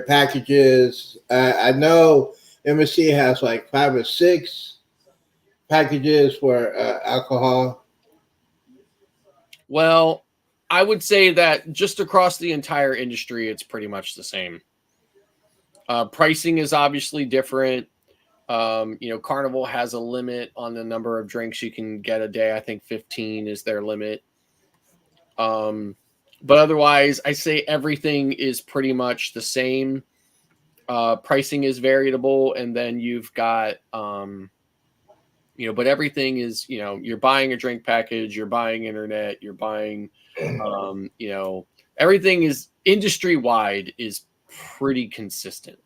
packages? I know MSC has like 5 or 6 packages for alcohol. Well, I would say that just across the entire industry, it's pretty much the same. Pricing is obviously different. Carnival has a limit on the number of drinks you can get a day. I think 15 is their limit. But otherwise, I say everything is pretty much the same. Pricing is variable, and then you've got, but everything is, you're buying a drink package, you're buying internet, you're buying, everything is industry-wide is pretty consistent.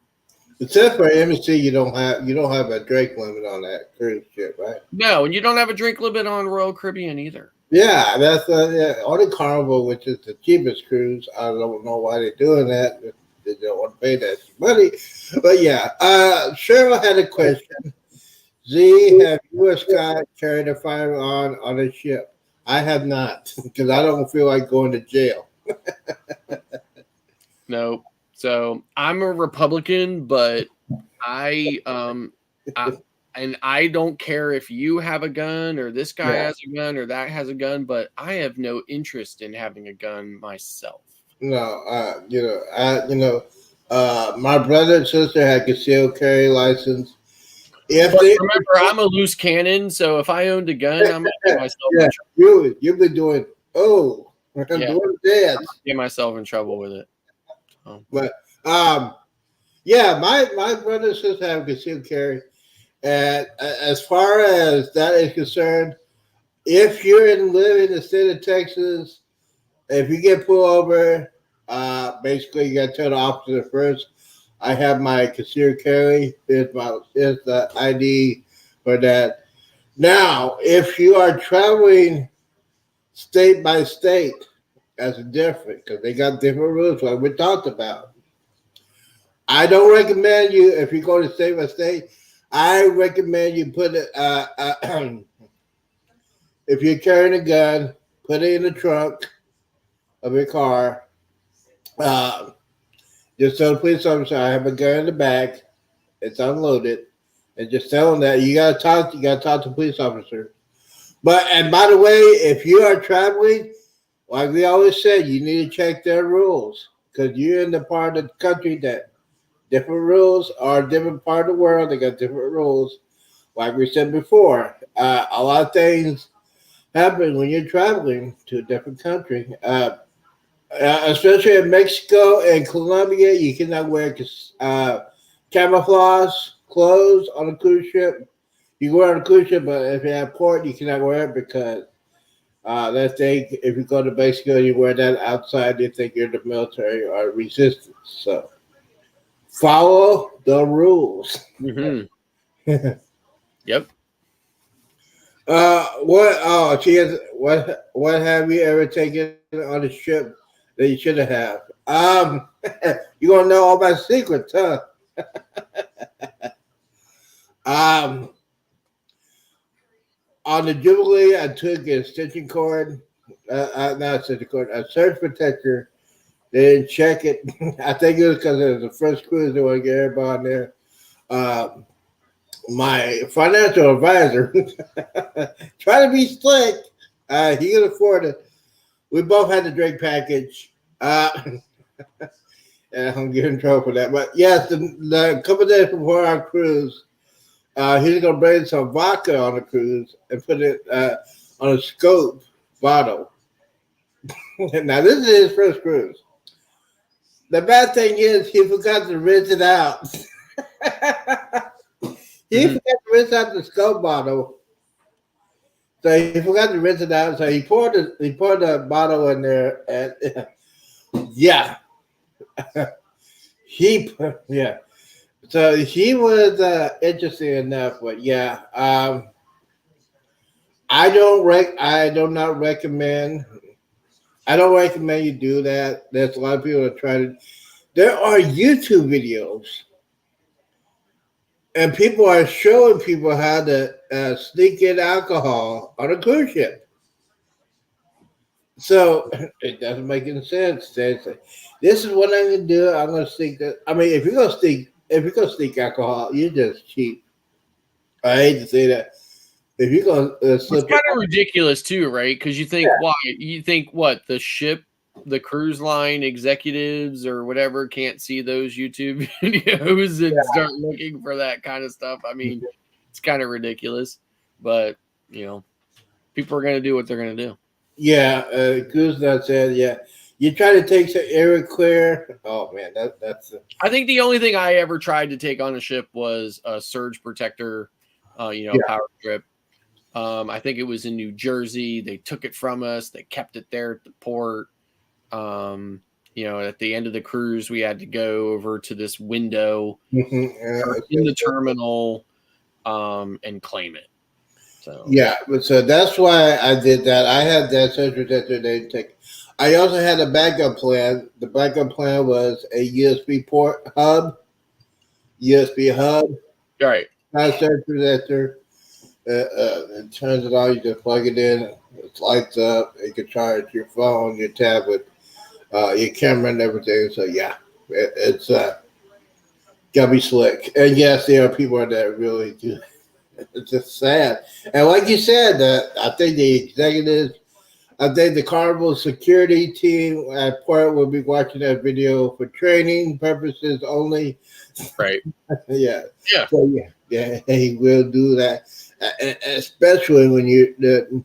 Except for MSC, you don't have a drink limit on that cruise ship, right? No, and you don't have a drink limit on Royal Caribbean either. Yeah, that's only Carnival, which is the cheapest cruise. I don't know why they're doing that. They don't want to pay that money. But yeah, Cheryl had a question. Z, have you or Scott carried a firearm on a ship? I have not, because I don't feel like going to jail. No. So I'm a Republican, but I and I don't care if you have a gun or this guy Yeah. has a gun or that has a gun, but I have no interest in having a gun myself. No, my brother and sister had concealed carry license. If But they, remember, I'm a loose cannon, so if I owned a gun, I'm gonna get myself yeah, in trouble. you've been doing I'm Yeah. doing dance, Get myself in trouble with it. but yeah, my brother and sister have concealed carry, and as far as that is concerned, if you're live in the state of Texas, if you get pulled over, basically you got to tell the officer first. I have my concealed carry. Here's the ID for that. Now, if you are traveling state by state, that's different because they got different rules, like we talked about. I don't recommend you if you go to state by state. I recommend you put it. If you're carrying a gun, put it in the trunk of your car. Uh, just tell the police officer I have a gun in the back. It's unloaded, and just tell them that you gotta talk. You gotta talk to the police officer. But and by the way, if you are traveling, like we always said, you need to check their rules because you're in the part of the country that different rules are different part of the world. They got different rules. Like we said before, a lot of things happen when you're traveling to a different country. Especially in Mexico and Colombia, you cannot wear camouflage clothes on a cruise ship. You can wear on a cruise ship, but if you have port, you cannot wear it because they think if you go to Mexico, you wear that outside, they think you're the military or resistance. So follow the rules. Mm-hmm. Yep. What? Oh, she has. What have you ever taken on a trip that you shouldn't have? You gonna know all my secrets, huh? Um, on the Jubilee, I took an extension cord. Not extension cord, a surge protector. They didn't check it. I think it was because it was the first cruise they want to get everybody on there. Um, my financial advisor trying to be slick. He could afford it. We both had the drink package. And I'm getting in trouble for that. But yes, the couple days before our cruise, he's gonna bring some vodka on the cruise and put it on a scope bottle. Now this is his first cruise. The bad thing is he forgot to rinse it out. He forgot to rinse out the scope bottle. So he forgot to rinse it out. So he poured the bottle in there, and yeah, yeah. So he was interesting enough, but yeah, I do not recommend. I don't recommend you do that. There's a lot of people that try to. There are YouTube videos, and people are showing people how to sneak in alcohol on a cruise ship. So it doesn't make any sense. This is what I'm gonna do. I'm gonna sneak that. I mean, if you're gonna sneak alcohol, you're just cheap. I hate to say that. If you're gonna slip, It's kind of ridiculous too, right? Because you think, why? You think what? The ship, the cruise line executives or whatever can't see those YouTube videos and start looking for that kind of stuff. I mean, it's kind of ridiculous, but people are going to do what they're going to do. yeah, Cruise Nut said, yeah. You try to take some air clear. Oh man, that's. I think the only thing I ever tried to take on a ship was a surge protector, power strip. I think it was in New Jersey. They took it from us. They kept it there at the port. At the end of the cruise, we had to go over to this window in the terminal and claim it. So yeah, but so that's why I did that. I had that surge protector. They take. I also had a backup plan. The backup plan was a USB port hub. USB hub. Right. Not surge protector. It turns it on. You just plug it in. It lights up. You can charge your phone, your tablet, your camera, and everything. So yeah, it's gotta be slick. And yes, there are people that really do It's just sad. And like you said, I think the executives, I think the Carnival security team at Port will be watching that video for training purposes only. Right. Yeah. Yeah. So yeah, he will do that, especially when you're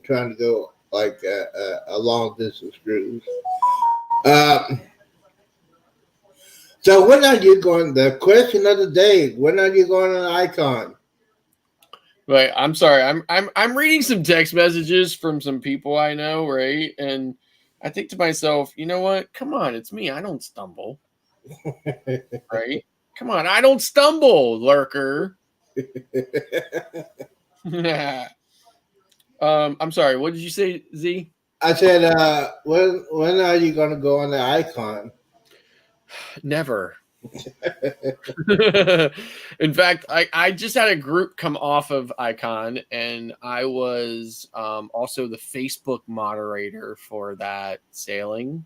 trying to go like a long distance cruise. Um, so when are you going? The question of the day: when are you going on Icon? Right. I'm sorry. I'm reading some text messages from some people I know, right? And I think to myself, you know what? Come on, it's me. I don't stumble, right? Come on, I don't stumble, lurker. I'm sorry. What did you say, Z? I said, when are you going to go on the Icon? Never. In fact, I just had a group come off of Icon, and I was also the Facebook moderator for that sailing.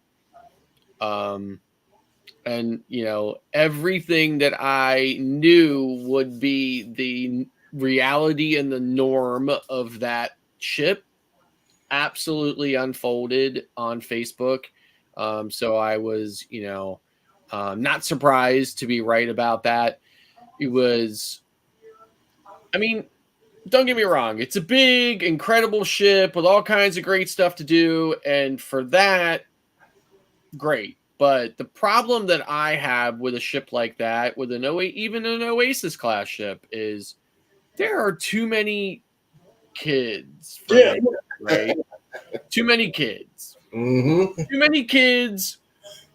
And everything that I knew would be the reality and the norm of that ship absolutely unfolded on Facebook. So I was, not surprised to be right about that. It was, I mean, don't get me wrong, it's a big, incredible ship with all kinds of great stuff to do. And for that, great. But the problem that I have with a ship like that, with even an Oasis class ship, is there are too many kids for Yeah. me, right? Too many kids. Mm-hmm. Too many kids,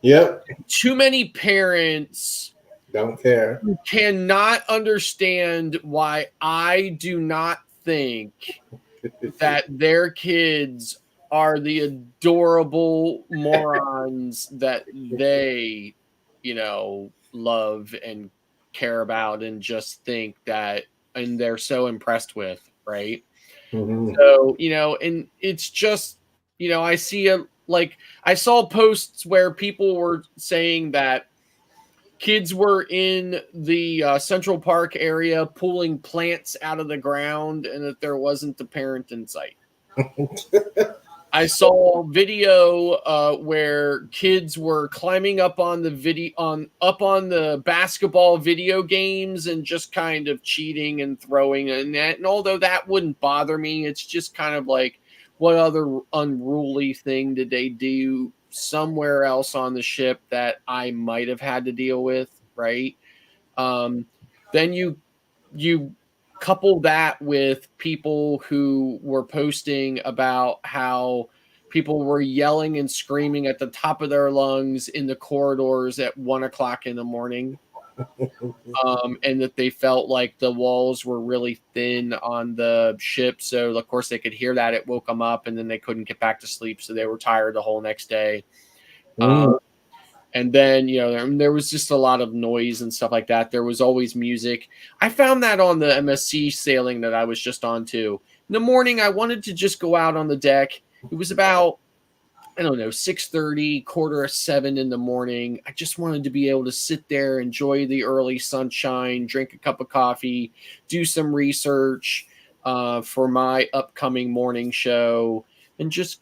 Yep. too many parents Don't care. who cannot understand why I do not think that their kids are the adorable morons that they, love and care about and just think that, and they're so impressed with, right? Mm-hmm. So, and it's just, I see I saw posts where people were saying that kids were in the Central Park area pulling plants out of the ground and that there wasn't a parent in sight. I saw video where kids were climbing up on the basketball video games and just kind of cheating and throwing and that. And although that wouldn't bother me, it's just kind of like, what other unruly thing did they do somewhere else on the ship that I might have had to deal with, right? Then you couple that with people who were posting about how people were yelling and screaming at the top of their lungs in the corridors at 1 o'clock in the morning. And that they felt like the walls were really thin on the ship. So, of course, they could hear that. It woke them up and then they couldn't get back to sleep. So they were tired the whole next day. And then, there was just a lot of noise and stuff like that. There was always music. I found that on the MSC sailing that I was just on too. In the morning, I wanted to just go out on the deck. It was about, I don't know, 6:30, 6:45 in the morning. I just wanted to be able to sit there, enjoy the early sunshine, drink a cup of coffee, do some research for my upcoming morning show, and just,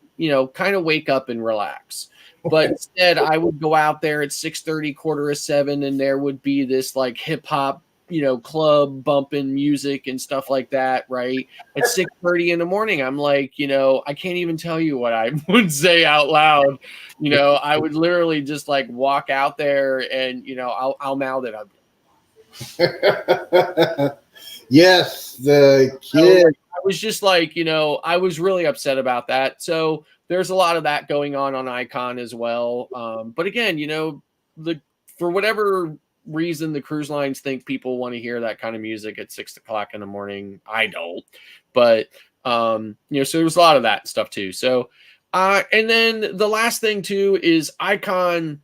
kind of wake up and relax. But instead, I would go out there at 6:30, 6:45, and there would be this like hip hop, club bumping music and stuff like that, right? At 6:30 in the morning, I'm like, I can't even tell you what I would say out loud. I would literally just like walk out there and, I'll mouth it up. Yes, the So kid. I was just like, I was really upset about that. So there's a lot of that going on Icon as well. But again, for whatever reason, the cruise lines think people want to hear that kind of music at 6 o'clock in the morning. I don't, but so there's a lot of that stuff too. So, and then the last thing too is Icon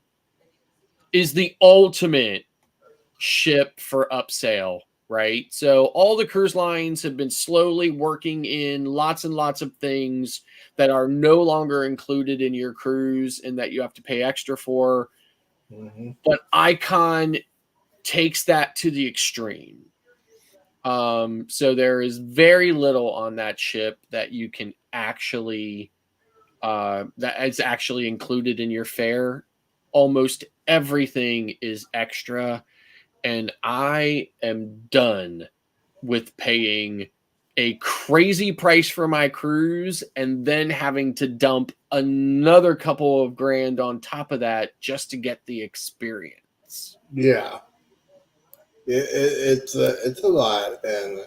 is the ultimate ship for upsell, right? So all the cruise lines have been slowly working in lots and lots of things that are no longer included in your cruise and that you have to pay extra for. Mm-hmm. But Icon takes that to the extreme. So there is very little on that ship that you can actually that is actually included in your fare. Almost everything is extra, and I am done with paying a crazy price for my cruise and then having to dump another couple of grand on top of that just to get the experience. Yeah, it's a lot, and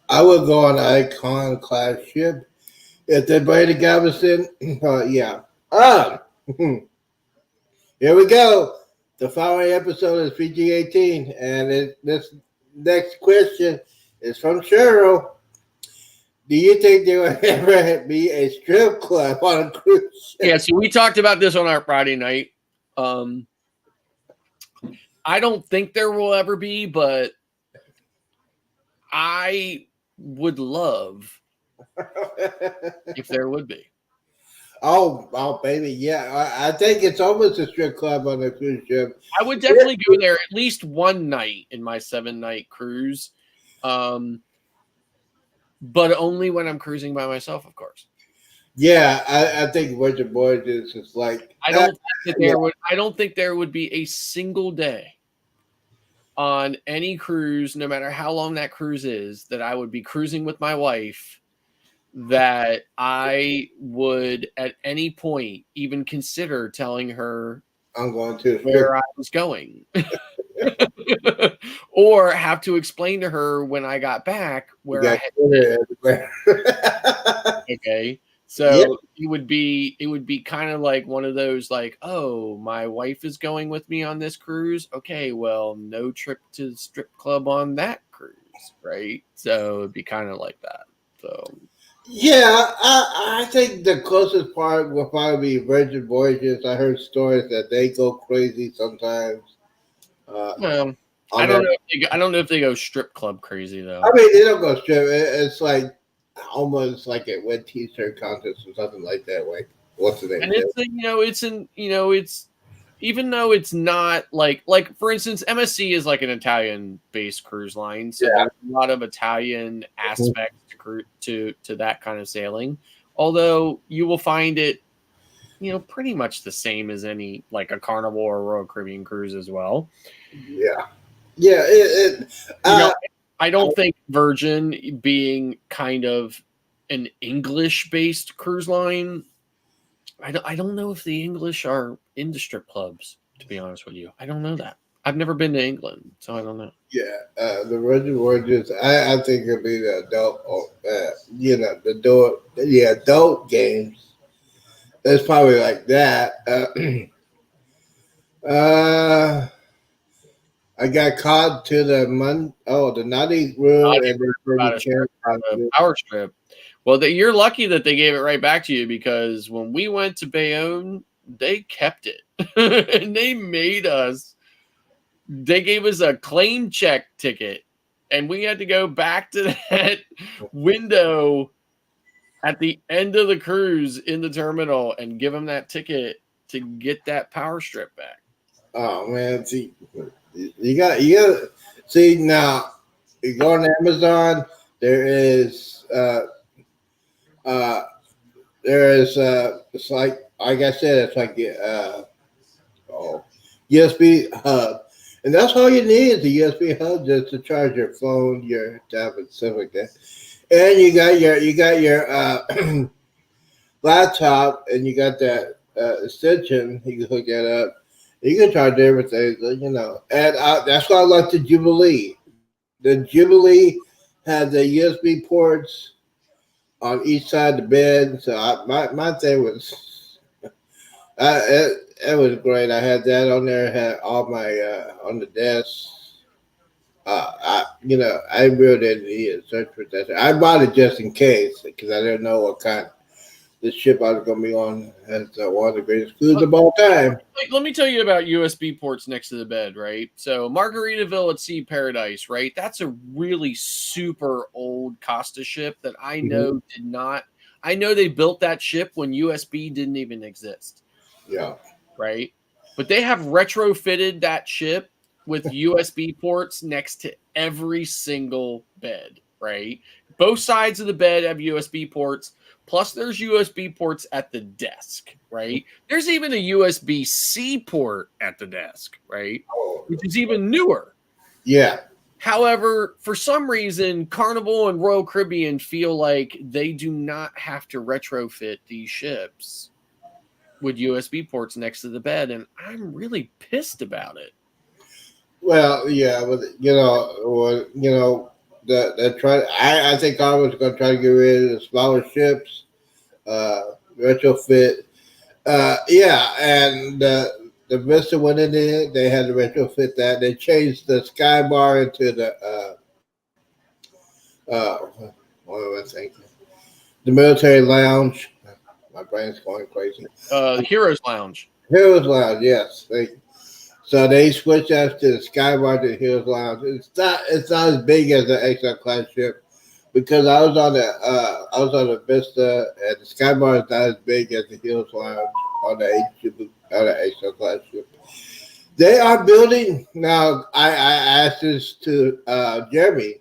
I would go on an Icon class ship if they bring the Galveston. Yeah. Um, here we go. The following episode is PG-18, and this next question is from Cheryl. Do you think there will ever be a strip club on a cruise ship? Yeah, so we talked about this on our Friday night. I don't think there will ever be, but I would love if there would be. Oh, baby, yeah. I think it's almost a strip club on a cruise ship. I would definitely go there at least one night in my 7-night cruise, but only when I'm cruising by myself, of course. Yeah, I think Virgin Voyages is like. I don't think there would be a single day on any cruise, no matter how long that cruise is, that I would be cruising with my wife that I would at any point even consider telling her I'm going to where I was going. Or have to explain to her when I got back where I had okay. So it would be kind of like one of those like, oh, my wife is going with me on this cruise. Okay, well, no trip to the strip club on that cruise, right? So it'd be kind of like that. So Yeah, I think the closest part will probably be Virgin Voyages. I heard stories that they go crazy sometimes. well, I don't know if they go strip club crazy though. I mean, they don't go strip. It's like almost like a wet T-shirt contest or something like that. Like, what's the name? And it's even though it's not like for instance, MSC is like an Italian based cruise line, so there's a lot of Italian aspects to that kind of sailing. Although you will find it, pretty much the same as any like a Carnival or Royal Caribbean cruise as well. Yeah. I don't think Virgin being kind of an English based cruise line. I don't know if the English are into strip clubs, to be honest with you. I don't know that. I've never been to England, so I don't know. Yeah, the Virgin Voyages, I think it'll be the adult, the adult games. It's probably like that. I got caught to the naughty room and the power strip. Well, you're lucky that they gave it right back to you, because when we went to Bayonne, they kept it. And they gave us a claim check ticket, and we had to go back to that window at the end of the cruise in the terminal and give them that ticket to get that power strip back. Oh man, see, you got see now. You go on Amazon. It's like I said, it's like USB hub, and that's all you need is a USB hub just to charge your phone, your tablet, stuff like that. And you got your laptop, and you got that extension. You can hook that up. You can charge everything, And that's why I like the Jubilee. The Jubilee had the USB ports on each side of the bed. So my thing was, it was great. I had that on there. Had all my on the desk. I really didn't need a search protection. I bought it just in case because I didn't know what kind the ship I was going to be on as one of the greatest cruises of all time. Let me tell you about USB ports next to the bed, right? So Margaritaville at Sea Paradise, right? That's a really super old Costa ship that I know did not. I know they built that ship when USB didn't even exist. Yeah. Right? But they have retrofitted that ship with USB ports next to every single bed, right? Both sides of the bed have USB ports, plus there's USB ports at the desk, right? There's even a USB-C port at the desk, right? Which is even newer. Yeah. However, for some reason, Carnival and Royal Caribbean feel like they do not have to retrofit these ships with USB ports next to the bed, and I'm really pissed about it. Well, yeah, but the try. I think Congress is going to try to get rid of the smaller ships, retrofit. Yeah, and the Vista went in there. They had to retrofit that. They changed the Sky Bar into the uh, what am I thinking? The military lounge. My brain's going crazy. Heroes Lounge. Heroes Lounge, yes. So they switched us to the Sky Bar to the Heroes Lounge. It's not as big as the XL class ship because I was on the Vista and the Sky Bar is not as big as the Heroes Lounge on the XL class ship. They are building now. I asked this to Jeremy.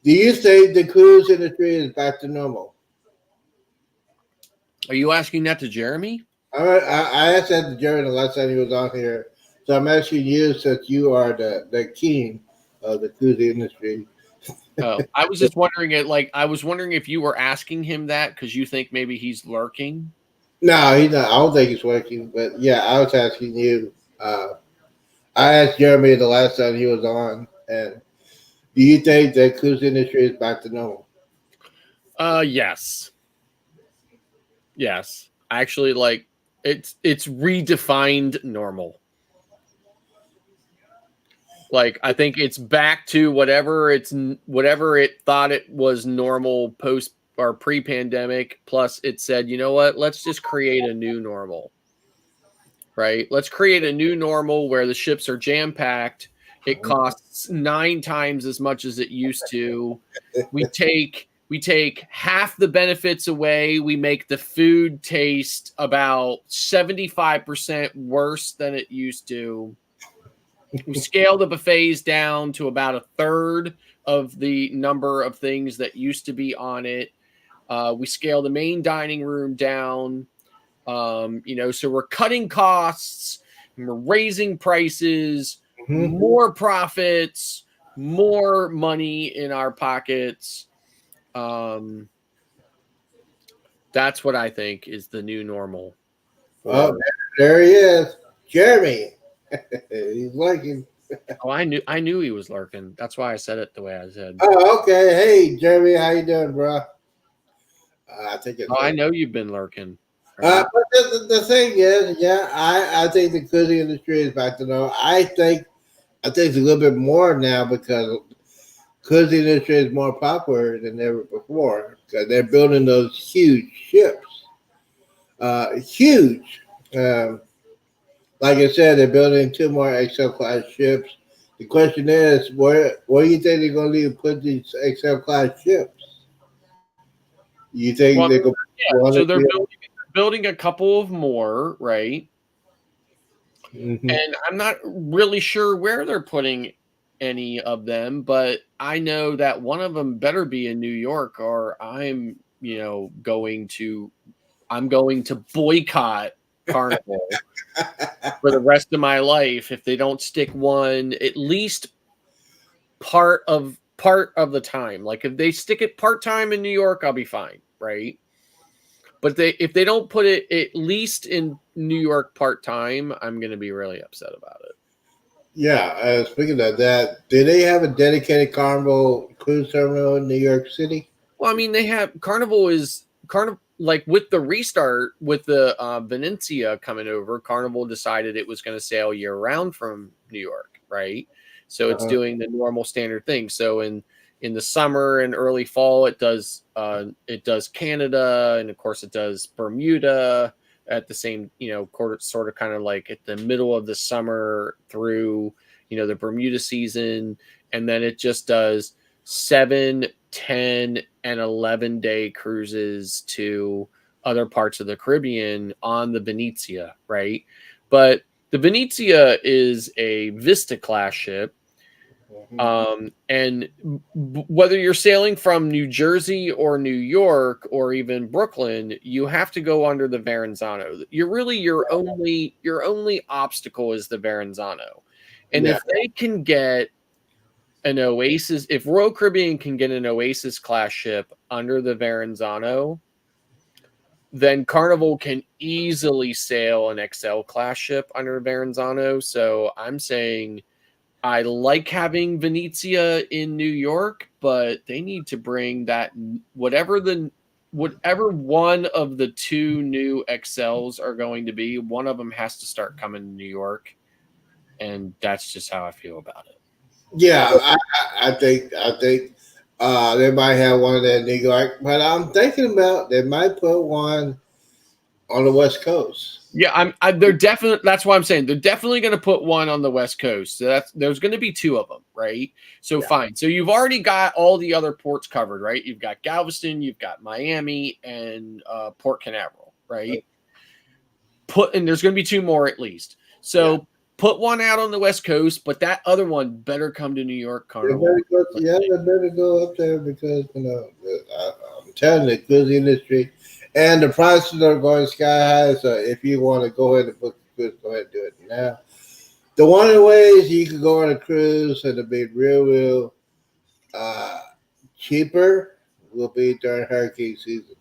Do you think the cruise industry is back to normal? Are you asking that to Jeremy? I asked that to Jeremy the last time he was on here. So I'm asking you since you are the king of the cruise industry. Oh, I was just wondering it. Like, I was wondering if you were asking him that because you think maybe he's lurking. No, he's not. I don't think he's working. But yeah, I was asking you. I asked Jeremy the last time he was on, and do you think the cruise industry is back to normal? Yes. Yes. Actually, like it's redefined normal. Like I think it's back to whatever it thought it was normal post or pre-pandemic. Plus, it said, you know what? Let's just create a new normal. Right? Let's create a new normal where the ships are jam-packed. It costs 9 times as much as it used to. We take half the benefits away. We make the food taste about 75% worse than it used to. We scale the buffets down to about a third of the number of things that used to be on it. We scale the main dining room down. So we're cutting costs, and we're raising prices, more profits, more money in our pockets. That's what I think is the new normal. Oh, there he is, Jeremy. He's lurking. Oh, I knew he was lurking. That's why I said it the way I said. Oh, okay. Hey, Jeremy, how you doing, bro? I think it's. I know you've been lurking. Right? But the thing is, yeah, I think the cruising industry is back to normal. I think it's a little bit more now because cruising industry is more popular than ever before because they're building those huge ships. Huge. Like I said, they're building 2 more XL class ships. The question is, where do you think they're going to put these XL class ships? You think they're going to? So they're building a couple of more, right? Mm-hmm. And I'm not really sure where they're putting any of them, but I know that one of them better be in New York, or I'm going to boycott Carnival for the rest of my life if they don't stick one at least part of the time. Like if they stick it part-time in New York, I'll be fine, right? But if they don't put it at least in New York part-time, I'm going to be really upset about it. Yeah, speaking of that, do they have a dedicated Carnival cruise terminal in New York City? Well, I mean, they have Carnival, like with the restart with the Venezia coming over, Carnival decided it was going to sail year round from New York, right? So it's doing the normal standard thing. So in the summer and early fall, it does Canada, and of course it does Bermuda at the same, sort of kind of like at the middle of the summer through, the Bermuda season. And then it just does 7, 10, and 11-day cruises to other parts of the Caribbean on the Venezia, right? But The Venezia is a Vista class ship. And whether you're sailing from New Jersey or New York or even Brooklyn, you have to go under the Verrazano. Your only obstacle is the Verrazano. And if they can get an Oasis, if Royal Caribbean can get an Oasis class ship under the Verrazano, then Carnival can easily sail an XL class ship under Verrazano. So I'm saying I like having Venezia in New York, but they need to bring that whatever one of the two new XLs are going to be, one of them has to start coming to New York, and that's just how I feel about it. Yeah, I think they might have one in New York, but I'm thinking about they might put one on the West Coast. Yeah, they're definitely. That's why I'm saying they're definitely going to put one on the West Coast. So there's going to be two of them, right? So fine. So you've already got all the other ports covered, right? You've got Galveston, you've got Miami, and Port Canaveral, right? And there's going to be two more at least. So put one out on the West Coast, but that other one better come to New York Carnival. They better go up there because I'm telling you, the cruise industry and the prices are going sky high. So if you want to go ahead and book the cruise, go ahead and do it now. The one of the ways you can go on a cruise and it'll be real cheaper will be during hurricane season.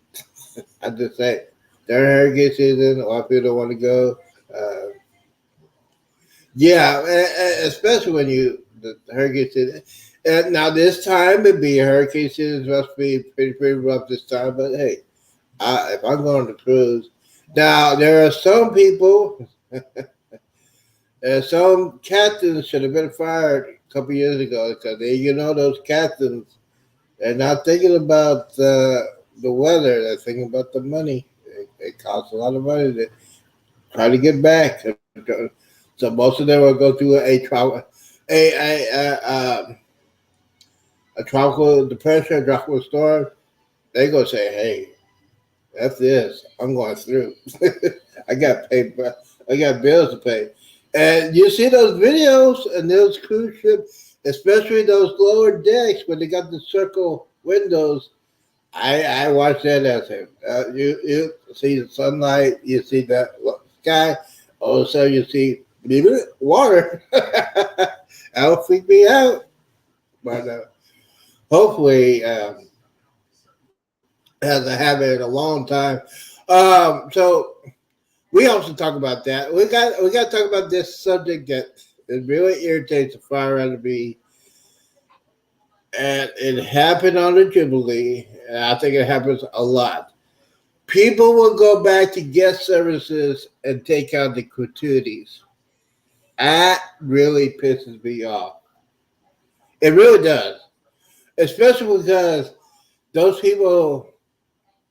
I just say during hurricane season, a lot of people don't want to go. Uh, Yeah, especially when the hurricane season. And now this time it'd be hurricane season. It must be pretty rough this time. But hey, if I'm going to cruise, now there are some people, and some captains should have been fired a couple years ago because those captains, they're not thinking about the weather. They're thinking about the money. It costs a lot of money to try to get back. So most of them will go through a tropical depression, a tropical storm. They go say, "Hey, that's this. I'm going through. I got pay. I got bills to pay." And you see those videos and those cruise ships, especially those lower decks when they got the circle windows. I watch that as you see the sunlight, you see the sky. All of a sudden, you see water. That'll freak me out. But hopefully, hasn't happened in a long time. So we also talk about that. We got to talk about this subject that it really irritates the fire out of me. And it happened on the Jubilee, and I think it happens a lot. People will go back to guest services and take out the gratuities. That really pisses me off. It really does, especially because those people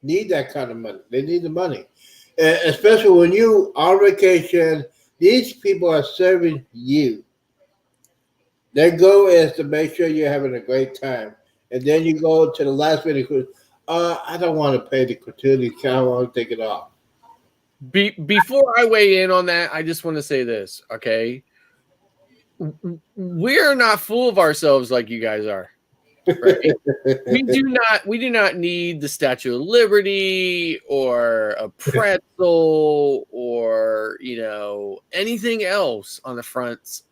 need that kind of money. They need the money, especially when you on vacation. These people are serving you. Their goal is to make sure you're having a great time, and then you go to the last minute. I don't want to pay the gratuity. I want to take it off. Before I weigh in on that, I just want to say this, okay? We're not full of ourselves like you guys are. Right? we do not need the Statue of Liberty or a pretzel or anything else on the front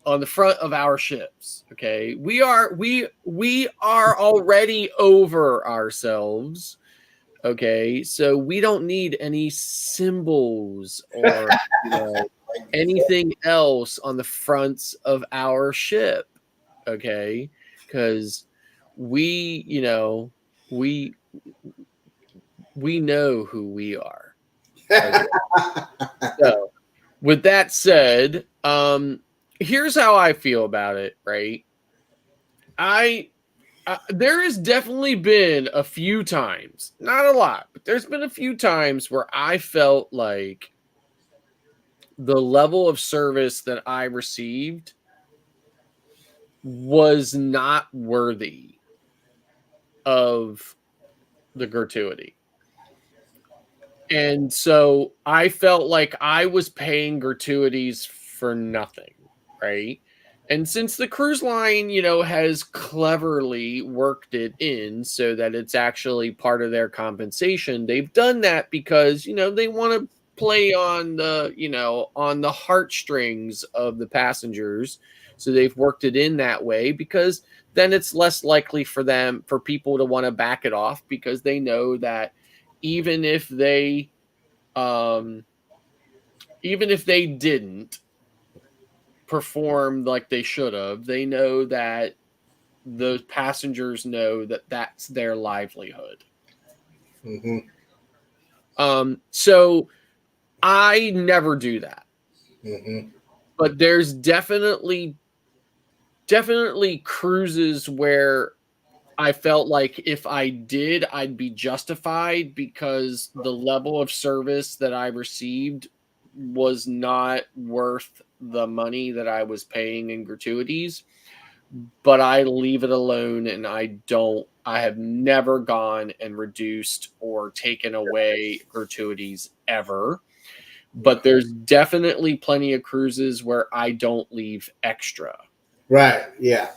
of our ships. Okay, we are already over ourselves. Okay, so we don't need any symbols or anything else on the fronts of our ship. Okay, because we know who we are. Okay? So, with that said, here's how I feel about it. Right, there has definitely been a few times, not a lot, but there's been a few times where I felt like the level of service that I received was not worthy of the gratuity. And so I felt like I was paying gratuities for nothing, right? And since the cruise line, has cleverly worked it in so that it's actually part of their compensation, they've done that because, they want to play on the heartstrings of the passengers. So they've worked it in that way because then it's less likely for people to want to back it off because they know that even if they um even if they didn't perform like they should have, they know that the passengers know that that's their livelihood. Mm-hmm. So I never do that. Mm-hmm. But there's definitely cruises where I felt like if I did, I'd be justified because the level of service that I received was not worth the money that I was paying in gratuities. But I leave it alone and I have never gone and reduced or taken away gratuities ever. But there's definitely plenty of cruises where I don't leave extra. Right. Yeah.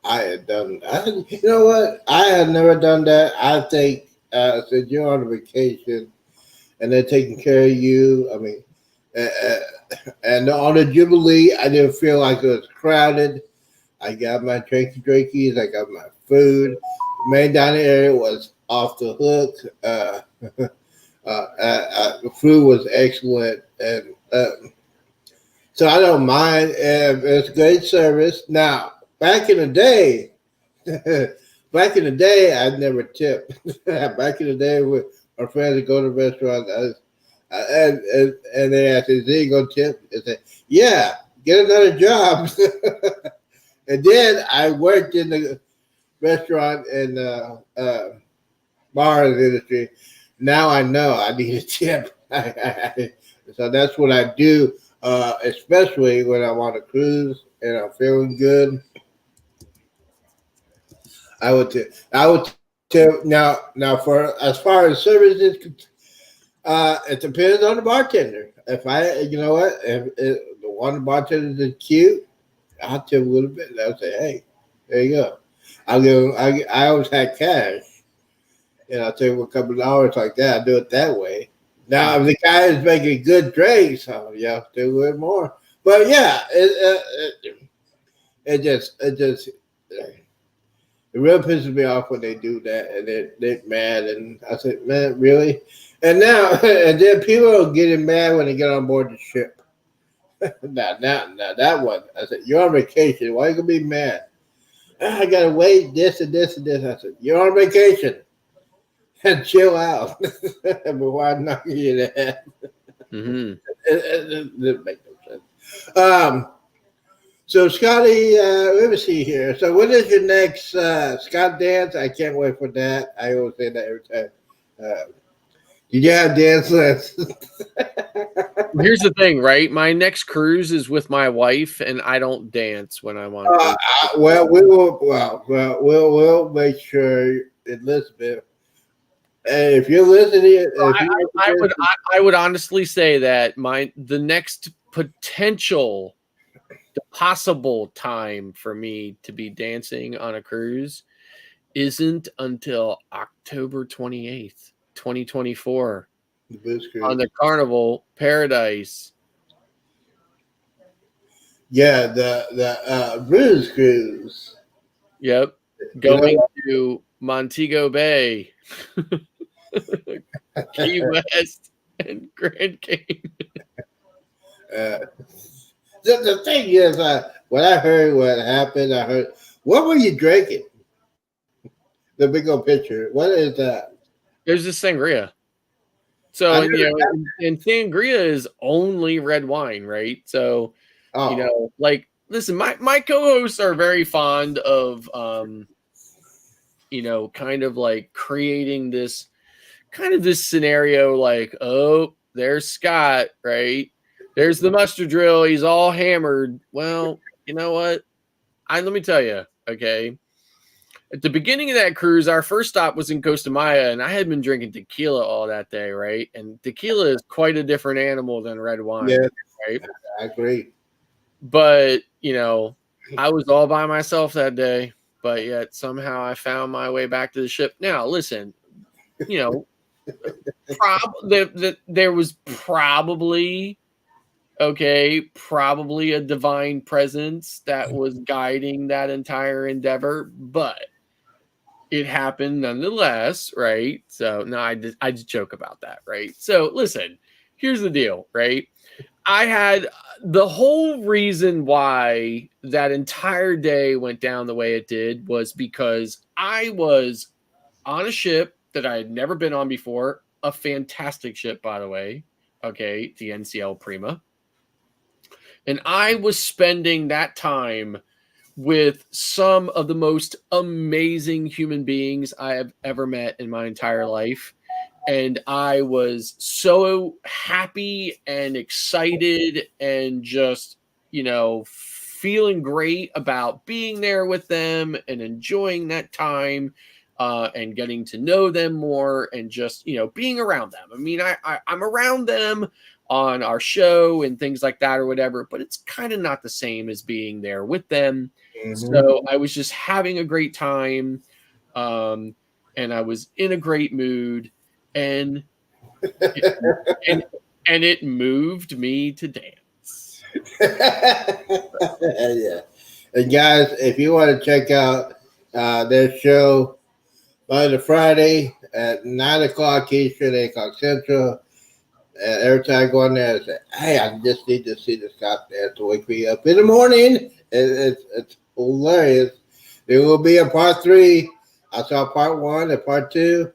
I had done. You know what? I had never done that. I think since you're on a vacation and they're taking care of you, I mean, and on the Jubilee, I didn't feel like it was crowded. I got my drinkies. I got my food. Main dining area was off the hook. The food was excellent, and so I don't mind. It's great service. Now, back in the day, I'd never tip. Back in the day, with our friends would go to restaurants, and they asked, "Is he gonna tip?" I said, "Yeah, get another job." And then I worked in the restaurant and bar industry. Now I know I need a tip. So that's what I do, especially when I'm on a cruise and I'm feeling good. I would tip. I would tip. Now for as far as services, it depends on the bartender. If you know what, if the one bartender is cute, I'll tip a little bit. I'll say, hey, there you go. I'll give. I always had cash. And I'll take a couple of dollars like that. I do it that way. Now, if the guy is making good drinks, yeah, do it more. But yeah, it really pisses me off when they do that and they're mad. And I said, man, really? And now, and then people are getting mad when they get on board the ship. Now, that one, I said, you're on vacation. Why are you going to be mad? I got to wait this and this and this. I said, you're on vacation. And chill out before I knock you in the head. Mm-hmm. It doesn't make no sense. So, Scotty, let me see here. So, when is your next Scott dance? I can't wait for that. I always say that every time. Did you have dance lessons? Here's the thing, right? My next cruise is with my wife, and I don't dance when I'm on cruise. Well, we will. We'll make sure, Elizabeth. Hey, if you're listening, I would honestly say that the next possible time for me to be dancing on a cruise isn't until October 28th, 2024 on the Carnival Paradise. Yeah, the Blues Cruise. Yep. Going to Montego Bay, Key West, and Grand Cayman. The thing is, when I heard what happened, I heard, what were you drinking? The big old picture. What is that? There's this sangria. So, and sangria is only red wine, right? So, listen, my co-hosts are very fond of, kind of like creating this scenario like, oh, there's Scott, right? There's the muster drill. He's all hammered. Well, you know what? Let me tell you, okay? At the beginning of that cruise, our first stop was in Costa Maya, and I had been drinking tequila all that day, right? And tequila is quite a different animal than red wine, Yeah, right? I agree. But, I was all by myself that day, but yet somehow I found my way back to the ship. Now, listen, you know, there was probably probably a divine presence that was guiding that entire endeavor, but it happened nonetheless, right? So no, I just joke about that, right? So listen, here's the deal, right? I had the whole reason why that entire day went down the way it did was because I was on a ship that I had never been on before, a fantastic ship, by the way. Okay, the NCL Prima. And I was spending that time with some of the most amazing human beings I have ever met in my entire life. And I was so happy and excited and just, feeling great about being there with them and enjoying that time and getting to know them more and just, being around them. I mean, I'm around them on our show and things like that or whatever, but it's kind of not the same as being there with them. So I was just having a great time, and I was in a great mood, and and and it moved me to dance. Yeah. And guys, if you want to check out their show Monday to Friday at 9 o'clock Eastern, 8 o'clock Central, and every time I go on there, I say, "Hey, I just need to see this cop there to wake me up in the morning." It's hilarious. There will be a part 3. I saw part 1 and part 2.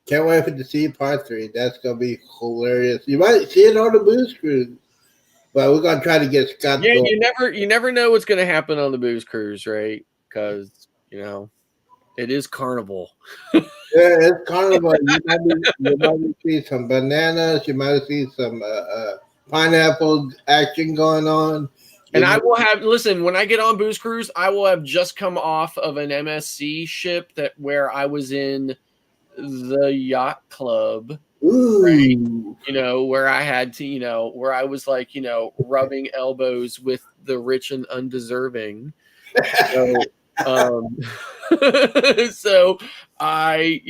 Can't wait for to see part 3. That's gonna be hilarious. You might see it on the Booze Cruise, but we're gonna try to get Scott Yeah, going. you never know what's going to happen on the booze cruise, right? Because it is carnival. Yeah, it's carnival. You might see some bananas. You might see some pineapple action going on. And You I know, will have listen when I get on booze cruise. I will have just come off of an MSC ship where I was in the yacht club, right? ooh. Where I had to, where I was like, rubbing elbows with the rich and undeserving. So, so I,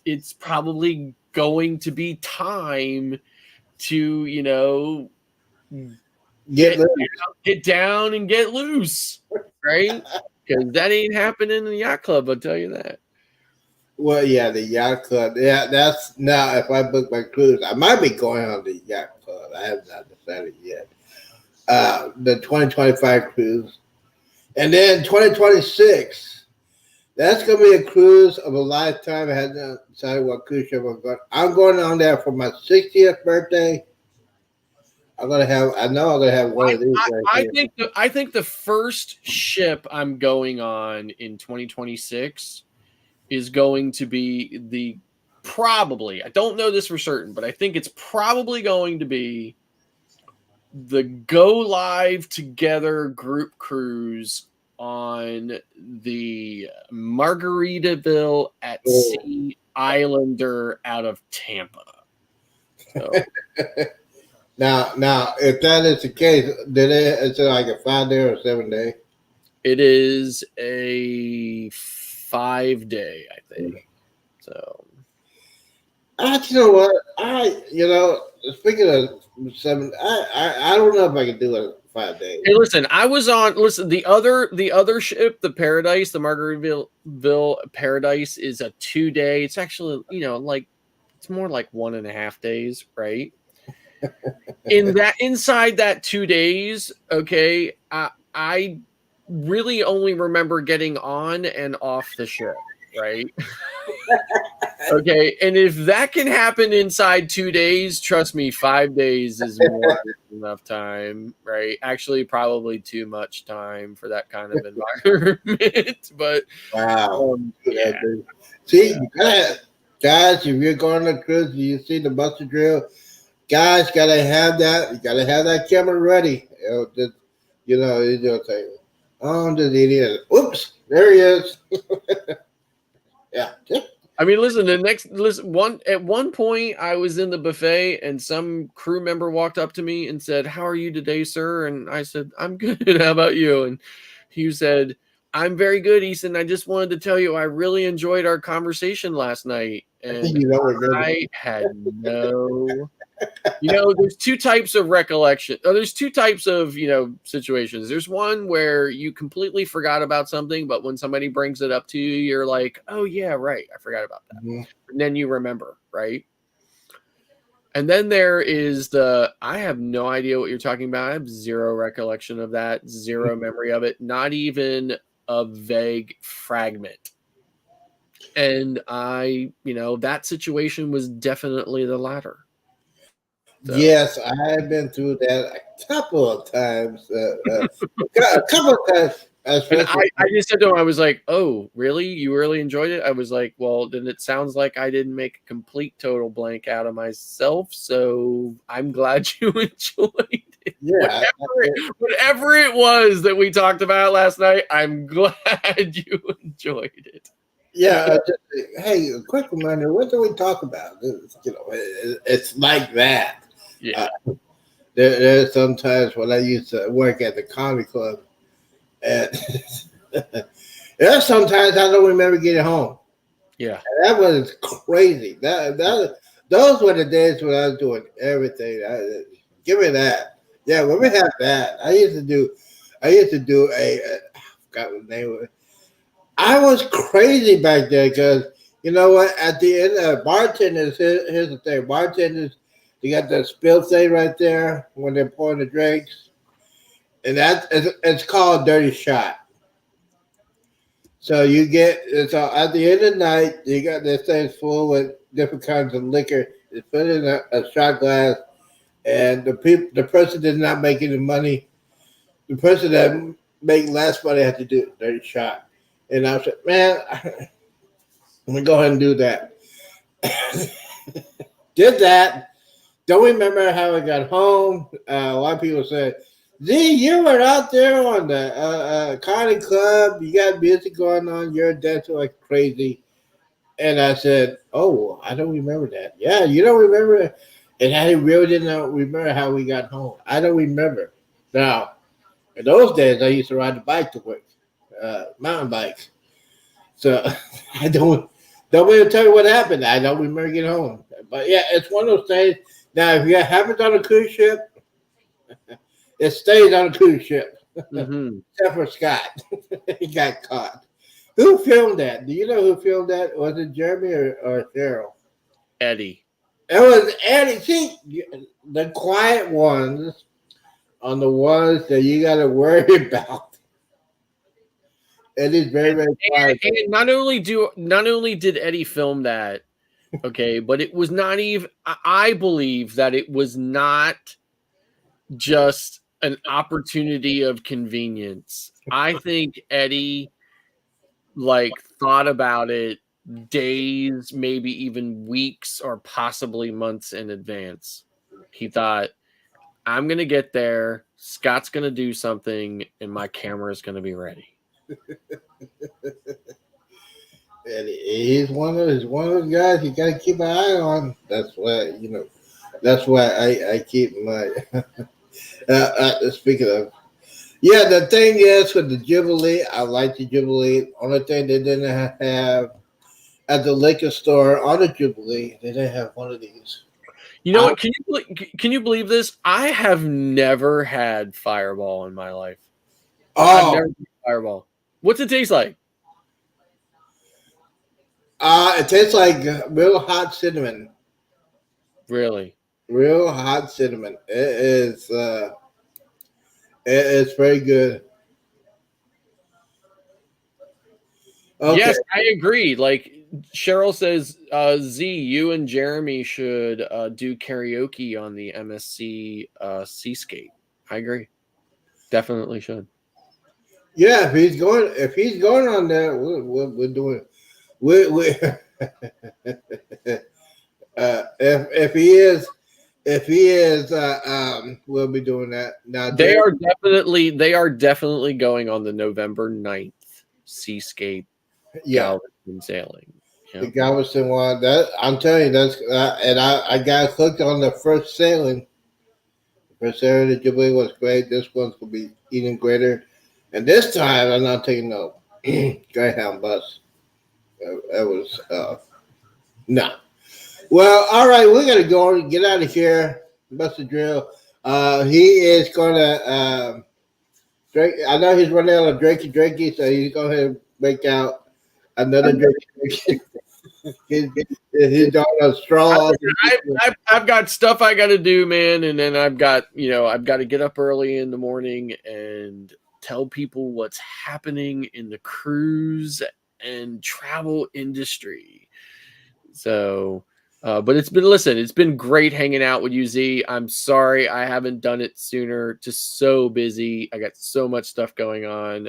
it's probably going to be time to, Get lit. get down and get loose, right? Because that ain't happening in the yacht club. I'll tell you that. Well, yeah, the yacht club. Yeah, that's now. If I book my cruise, I might be going on the yacht club. I have not decided yet. The 2025 cruise, and then 2026. That's gonna be a cruise of a lifetime. I had not decided what cruise ship I'm going. I'm going on there for my 60th birthday. I'm gonna have. I know I'm gonna have one of these right here. I think the first ship I'm going on in 2026 is going to be probably, I don't know this for certain, but I think it's probably going to be the Go Live Together group cruise on the Margaritaville at Oh. Sea Islander out of Tampa. So Now, if that is the case, then it's like a 5 day or 7 day. it is a 5 day, I think. So You know what? Speaking of 7, I don't know if I can do a 5 day. hey, listen, the other ship, the Paradise, the Margaritaville Paradise is a 2 day. It's actually, like it's more like 1.5 days, right? Inside that 2 days, okay, I really only remember getting on and off the ship, right? Okay, and if that can happen inside 2 days, trust me, 5 days is more than enough time, right? Actually, probably too much time for that kind of environment. But Wow. yeah, See, you gotta, guys, if you're going on a cruise, you see the Buster drill. Guys, gotta have that. You gotta have that camera ready. You know, just, you know, say, Oh, I'm just idiot. Oops, there he is. Yeah. I mean, listen. At one point, I was in the buffet, and some crew member walked up to me and said, "How are you today, sir?" And I said, "I'm good. How about you?" And he said, "I'm very good, Easton. I just wanted to tell you I really enjoyed our conversation last night." And You know what we're doing. I had no. There's two types of recollection. Oh, there's two types of, situations. There's one where you completely forgot about something, but when somebody brings it up to you, you're like, oh, yeah, right. I forgot about that. Mm-hmm. And then you remember, right? And then there is I have no idea what you're talking about. I have zero recollection of that, zero memory of it, not even a vague fragment. And that situation was definitely the latter. So. Yes, I've been through that a couple of times. A couple of times. And Especially, I just said to him, I was like, oh, really? You really enjoyed it? I was like, well, then it sounds like I didn't make a complete total blank out of myself. So I'm glad you enjoyed it. yeah, Whatever it was that we talked about last night, I'm glad you enjoyed it. yeah. Hey, a quick reminder: what do we talk about? It's like that. Yeah. There's sometimes when I used to work at the comedy club, and there's sometimes I don't remember getting home. Yeah. And that was crazy. Those were the days when I was doing everything. Give me that. Yeah, when we had that, I used to do I forgot what the name of it. I was crazy back then because you know what? At the end of bartenders, here's the thing: bartenders, you got that spill thing right there when they're pouring the drinks, and it's called dirty shot. So so at the end of the night, you got this thing full with different kinds of liquor. It's put in a shot glass, and the person did not make any money. The person that make less money had to do dirty shot. And I said, man, I'm gonna go ahead and do that. Did that. Don't remember how I got home. A lot of people said, "Z, you were out there on the comedy club. You got music going on. You're dancing like crazy." And I said, "Oh, I don't remember that." Yeah, you don't remember? And I really didn't remember how we got home. I don't remember. Now, in those days, I used to ride the bike to work, mountain bikes. So I don't want to tell you what happened. I don't remember getting home. But yeah, it's one of those things. Now, if you haven't on a cruise ship, it stays on a cruise ship. Mm-hmm. Except for Scott. He got caught. Who filmed that? Do you know who filmed that? Was it Jeremy or Cheryl? Eddie. It was Eddie. See, the quiet ones on the ones that you got to worry about. Eddie's very, very quiet. And not only did Eddie film that, okay, but it was not even. I believe that it was not just an opportunity of convenience. I think Eddie thought about it days, maybe even weeks or possibly months in advance. He thought, I'm going to get there, Scott's going to do something, and my camera is going to be ready. And he's one of those guys you got to keep an eye on. That's why That's why I keep my. Speaking of, yeah, the thing is with the Jubilee, I like the Jubilee. Only thing they didn't have at the liquor store on the Jubilee, they didn't have one of these. You know what? Can you believe this? I have never had Fireball in my life. I've never had Fireball. What's it taste like? It tastes like real hot cinnamon. Really? Real hot cinnamon. It is. It's very good. Okay. Yes, I agree. Like Cheryl says, Z, you and Jeremy should do karaoke on the MSC Seascape. I agree. Definitely should. Yeah, if he's going on there, we're doing. We if he is, if he is, we'll be doing that. Now, They are definitely going on the November 9th Seascape yeah, Galveston sailing. the Yeah. Galveston one. That I'm telling you, that's and I got hooked on the first sailing. The first sailing of Jubilee was great. This one's gonna be even greater, and this time I'm not taking no Greyhound bus. That was no. Well, all right, we gotta go and get out of here. Buster Drill. He is gonna drink. I know he's running out of drinky, so he's going to make out another drinky. he's on a straw. I've got stuff I got to do, man, and then I've got to get up early in the morning and tell people what's happening in the cruise and travel industry. So, but it's been great hanging out with you, Z. I'm sorry I haven't done it sooner. Just so busy. I got so much stuff going on.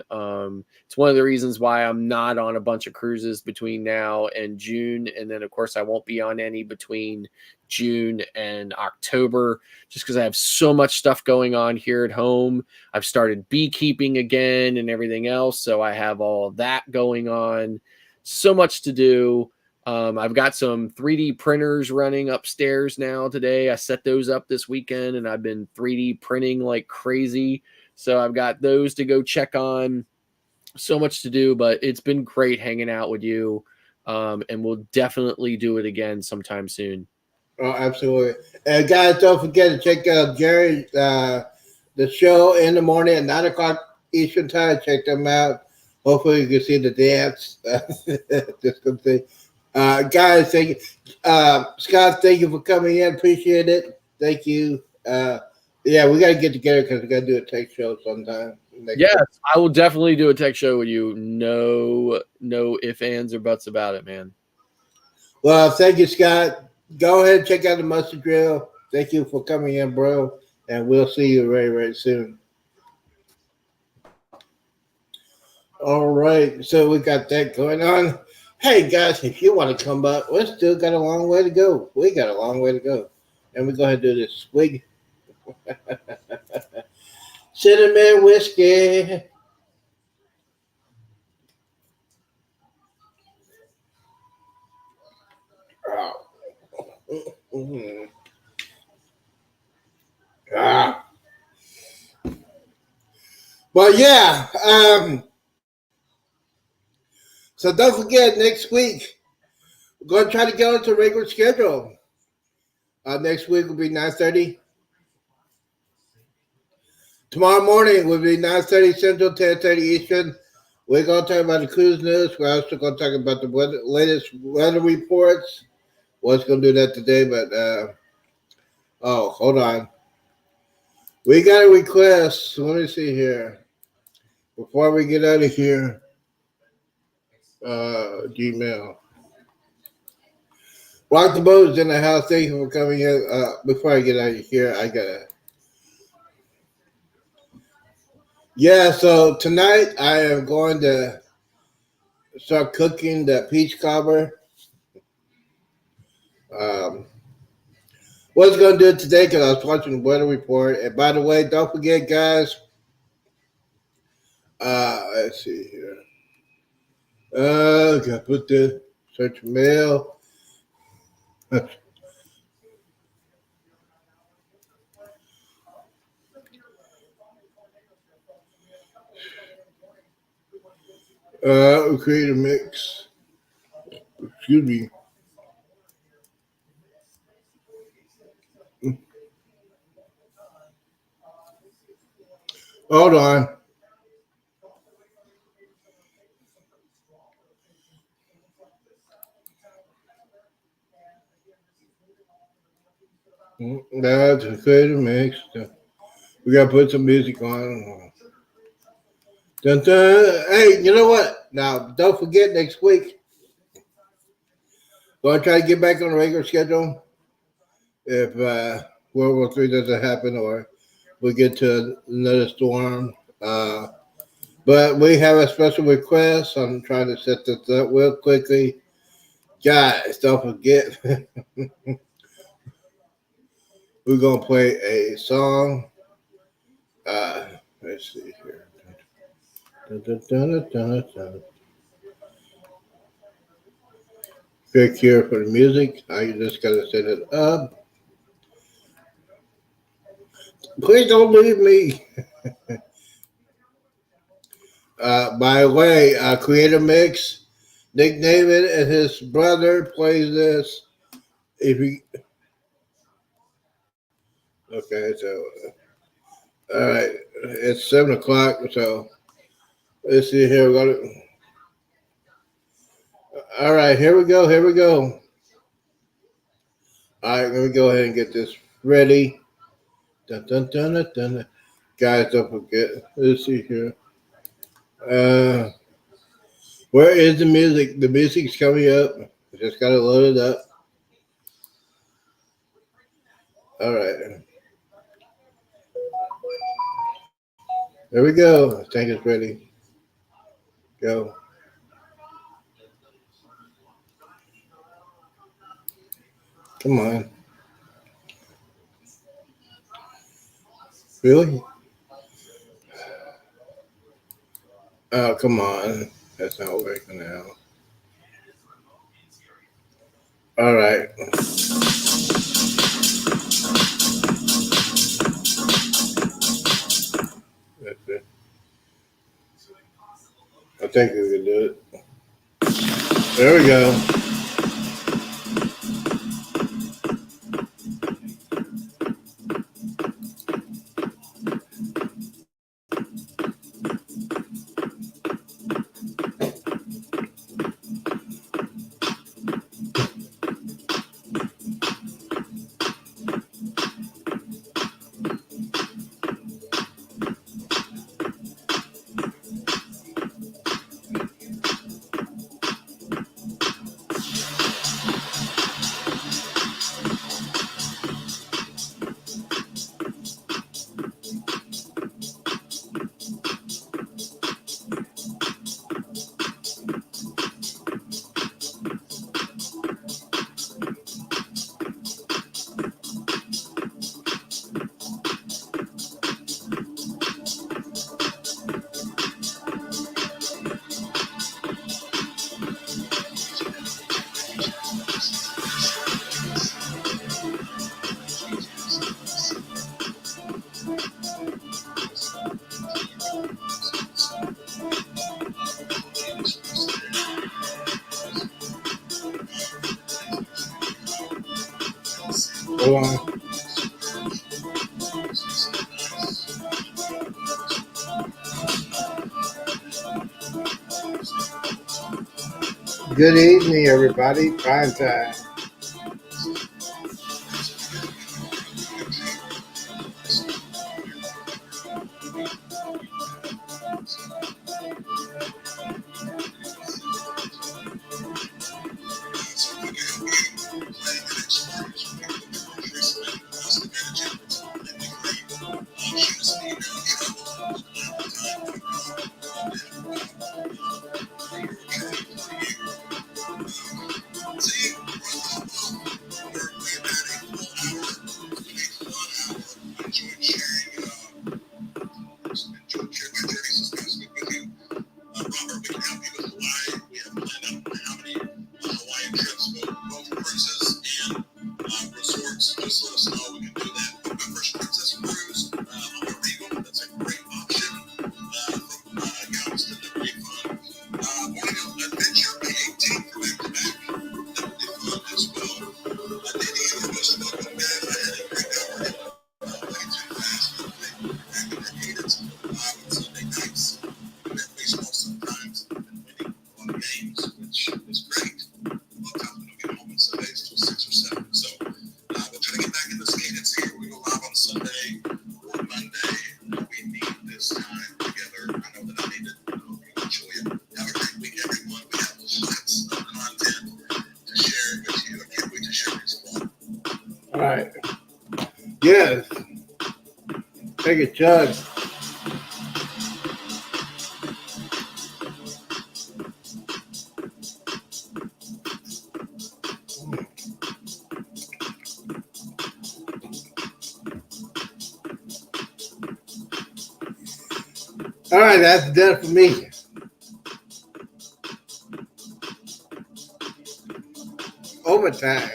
It's one of the reasons why I'm not on a bunch of cruises between now and June. And then, of course, I won't be on any between June and October, just because I have so much stuff going on here at home. I've started beekeeping again and everything else. So I have all that going on. So much to do. I've got some 3D printers running upstairs now today. I set those up this weekend and I've been 3D printing like crazy. So I've got those to go check on. So much to do, but it's been great hanging out with you. And we'll definitely do it again sometime soon. Oh, absolutely. And guys, don't forget to check out Jerry, the show in the morning at 9 o'clock Eastern Time. Check them out. Hopefully you can see the dance. Just gonna say. Guys, thank you. Scott, thank you for coming in. Appreciate it. Thank you. Yeah, we got to get together because we got to do a tech show sometime. Yes, I will definitely do a tech show with you. No ifs, ands, or buts about it, man. Well, thank you, Scott. Go ahead and check out the Mustard Drill. Thank you for coming in, bro. And we'll see you very, very soon. All right. So we got that going on. Hey, guys, if you want to come up, we still got a long way to go. We got a long way to go. And we go ahead and do this swig. Cinnamon whiskey. Mm-hmm. But yeah, so don't forget, next week, we're going to try to get into a regular schedule. Next week will be 9:30. Tomorrow morning will be 9:30 Central, 10:30 Eastern. We're going to talk about the cruise news. We're also going to talk about the latest weather reports. Was going to do that today, but hold on. We got a request. Let me see here. Before we get out of here, Gmail. Rock the Boat is in the house. Thank you for coming in. Before I get out of here, I gotta. Yeah, so tonight I am going to start cooking the peach cobbler. Was going to do it today because I was watching the weather report. And by the way, don't forget, guys. Let's see here. Gotta put the search mail. Create a mix. Excuse me. Hold on. That's a create a mix. We gotta put some music on. Dun, dun. Hey, you know what? Now, don't forget next week. Gonna try to get back on the regular schedule. If World War III doesn't happen or we get to another storm. But we have a special request. I'm trying to set this up real quickly. Guys, don't forget. we're gonna play a song. Let's see here. Dun, dun, dun, dun, dun, dun. Click here for the music. I just gotta set it up. Please don't leave me. By the way, Creator Mix, Nick David and his brother plays this. If you okay, so all right, it's 7 o'clock. So let's see here. We're gonna. All right, here we go. Here we go. All right, let me go ahead and get this ready. Dun, dun, dun, dun, dun. Guys, don't forget. Let's see here. Uh, where is the music? The music's coming up. Just gotta load it up. All right. There we go. I think it's ready. Go. Come on. Really? Oh, come on. That's not working now. All right. That's it. I think we can do it. There we go. Hold on. Good evening, everybody. Primetime. All right. Yes. Take a chug. All right, that's done for me. Overtime.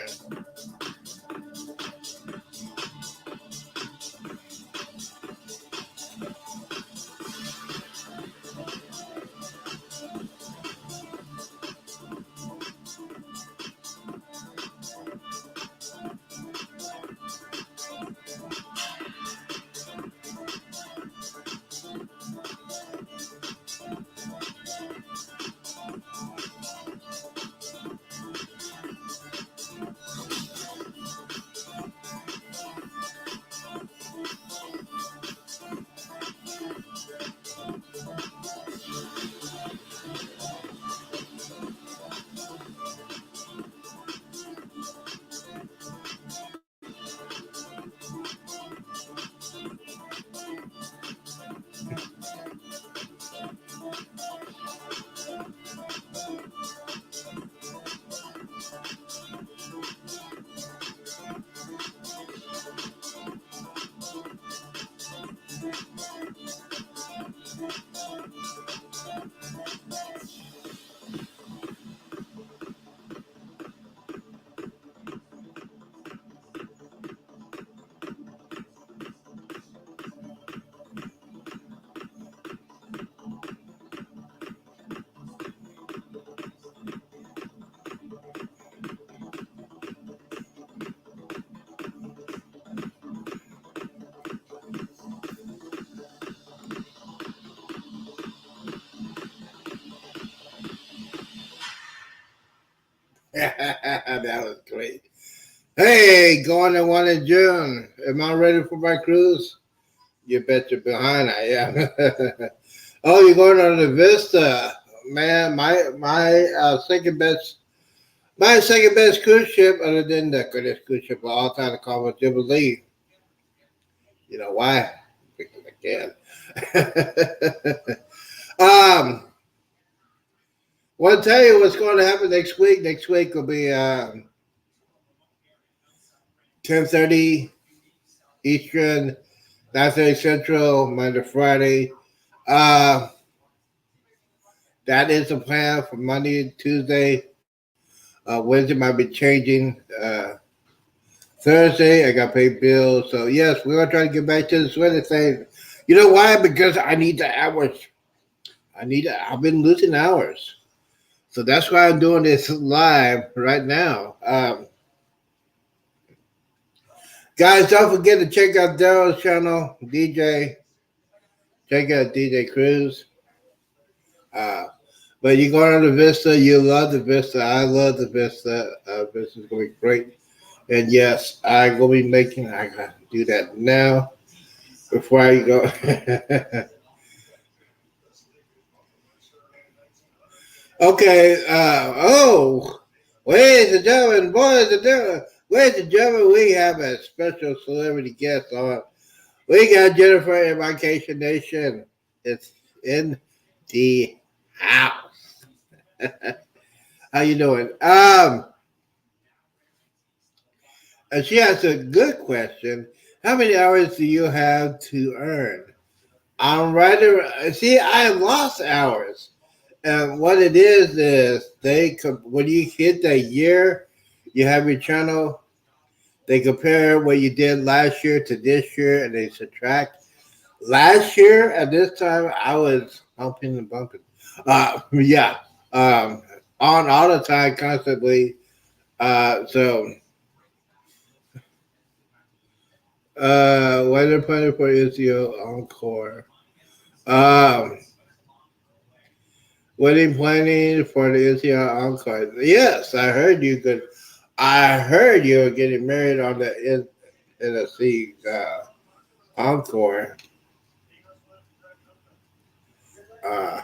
That was great. Hey, going to 1 in June. Am I ready for my cruise? You bet you're behind. I am. Oh, you're going on the Vista, man. My second best cruise ship, other than the greatest cruise ship of all time, called Jubilee. You know why? Because I can. um, want to tell you what's going to happen next week. Next week will be 10:30 Eastern, 9:30 Central, Monday to Friday. Uh, that is the plan for Monday and Tuesday. Wednesday might be changing. Thursday, I got to pay bills. So, yes, we're going to try to get back to the sweater thing. You know why? Because I need the hours. I've been losing hours. So that's why I'm doing this live right now. Guys, don't forget to check out Daryl's channel, DJ. Check out DJ Cruz. Uh, but you're going on the Vista. You love the Vista. I love the Vista. Vista's going to be great. And yes, I'm going to be I got to do that now before I go. Okay. Ladies and gentlemen, boys and girls, ladies and gentlemen, we have a special celebrity guest on. We got Jennifer in Vacation Nation. It's in the house. How you doing? And she asked a good question. How many hours do you have to earn? I'm right around. See, I have lost hours. And what it is when you hit that year, you have your channel. They compare what you did last year to this year, and they subtract. Last year at this time, I was humping and bumping. Yeah, on all the time, constantly. So, weather planning for Israel Encore. Um, Wedding planning for the Israel Encore. Yes, I heard you could. I heard you were getting married on the NSC Encore. Uh,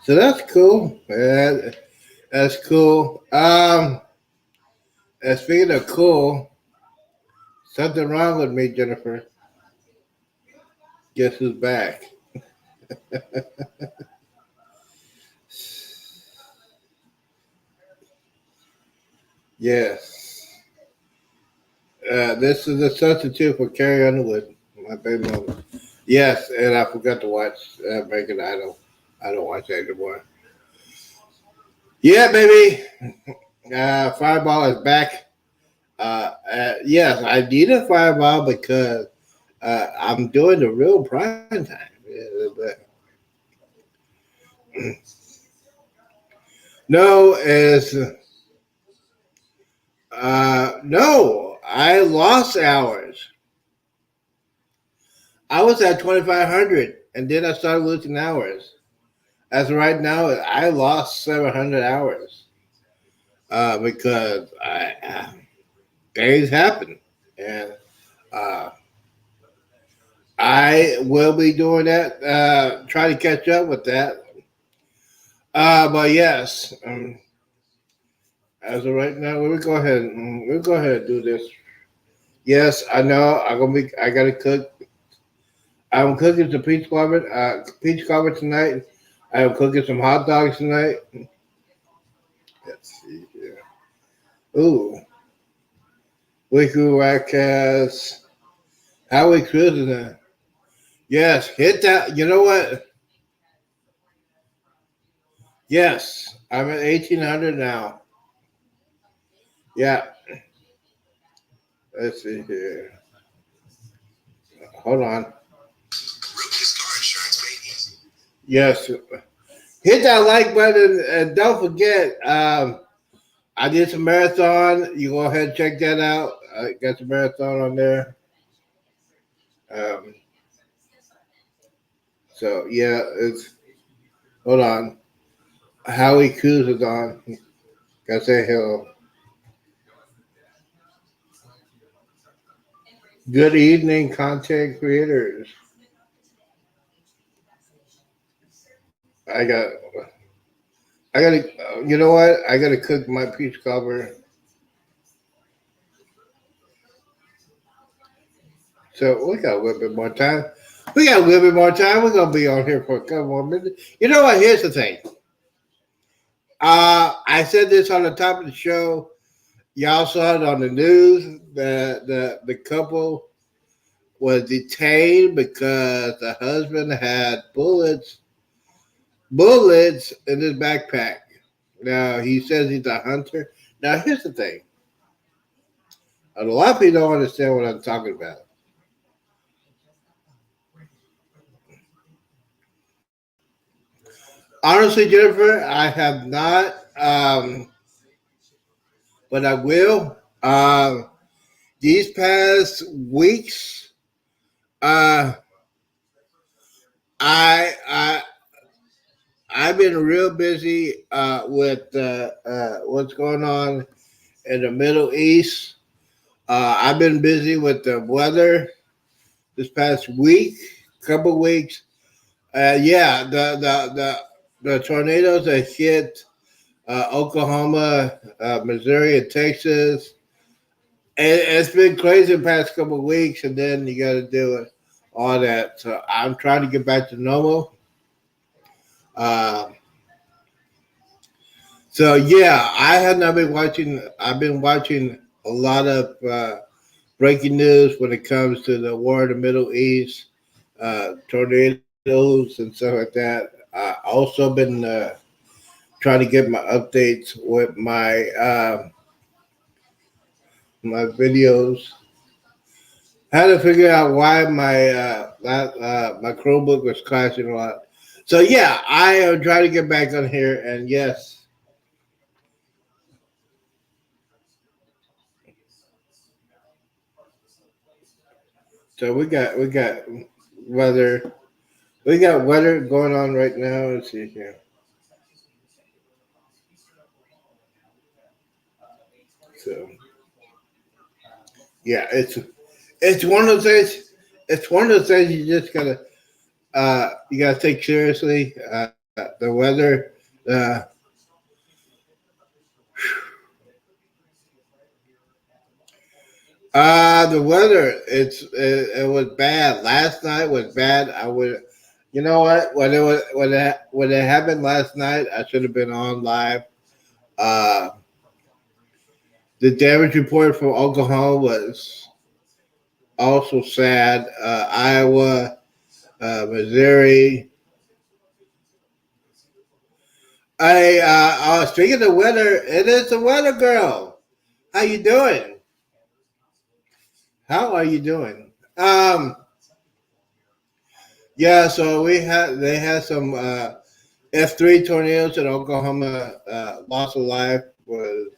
so that's cool. That's cool. And speaking of cool, something wrong with me, Jennifer. Guess who's back? Yes. This is a substitute for Carrie Underwood, my baby mama. Yes, and I forgot to watch American Idol. I don't watch that anymore. Yeah, baby. Fireball is back. Yes, I need a fireball because I'm doing the real prime time. Yeah, but no, is no. I lost hours. I was at 2,500, and then I started losing hours. As of right now, I lost 700 hours because things happen, and uh, I will be doing that. Try to catch up with that. But yes, as of right now, we'll go ahead. We'll go ahead and do this. Yes, I know. I'm gonna be. I gotta cook. I'm cooking some peach cobbler tonight. I'm cooking some hot dogs tonight. Let's see here. Ooh, Wiki Wackcast. How we cruising there? Yes, hit that. You know what? Yes, I'm at 1,800 now. Yeah, let's see here. Hold on. Yes, hit that like button and don't forget. I did some marathon. You go ahead and check that out. I got some marathon on there. Um, so yeah, it's hold on. Howie Cruz is on. Gotta say hello. Good evening, content creators. I got, I gotta. You know what? I gotta cook my peach cobbler. So we got a little bit more time. We got a little bit more time. We're gonna be on here for a couple more minutes. You know what? Here's the thing. I said this on the top of the show. Y'all saw it on the news. The couple was detained because the husband had bullets in his backpack. Now he says he's a hunter. Now here's the thing. A lot of people don't understand what I'm talking about. Honestly, Jennifer, I have not, but I will. These past weeks, uh, I I've been real busy with what's going on in the Middle East. I've been busy with the weather this past week, couple weeks. Yeah, the tornadoes that hit Oklahoma, Missouri, and Texas. It's been crazy the past couple of weeks, and then you got to deal with all that. So I'm trying to get back to normal. Uh, so yeah, I have not been watching. I've been watching a lot of breaking news when it comes to the war in the Middle East, tornadoes and stuff like that. I also been trying to get my updates with my videos. I had to figure out why my Chromebook was crashing a lot. So yeah, I am trying to get back on here, and yes, so we got weather we got weather going on right now. Let's see here. So yeah, it's one of those things. It's one of those things you just gotta take seriously. The weather, uh, the weather. It was bad. Last night was bad. I would, you know what? When it happened last night, I should have been on live. Uh, the damage report from Oklahoma was also sad. Iowa. Missouri. Speaking of weather, it is the weather girl. How you doing? How are you doing? Yeah. So they had some F3 tornadoes in Oklahoma. Loss of life was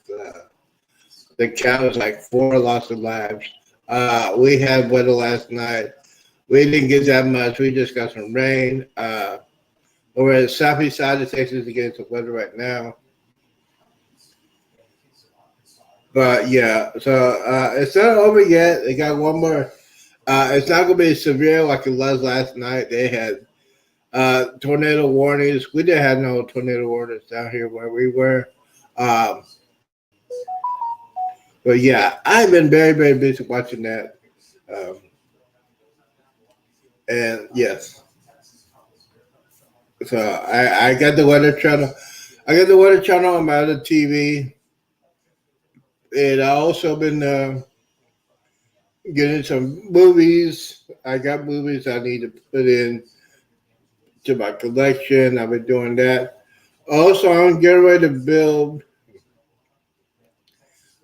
the count was like 4 loss of lives. We had weather last night. We didn't get that much. We just got some rain. We're at the southeast side of Texas to get some weather right now. But yeah, so it's not over yet. They got one more. It's not going to be severe like it was last night. They had tornado warnings. We didn't have no tornado warnings down here where we were. Um, but yeah, I've been very, very busy watching that. Um, and yes, so I got the weather channel. I got the weather channel on my other TV. And I also been getting some movies. I got movies I need to put in to my collection. I've been doing that. Also, I'm getting ready to build.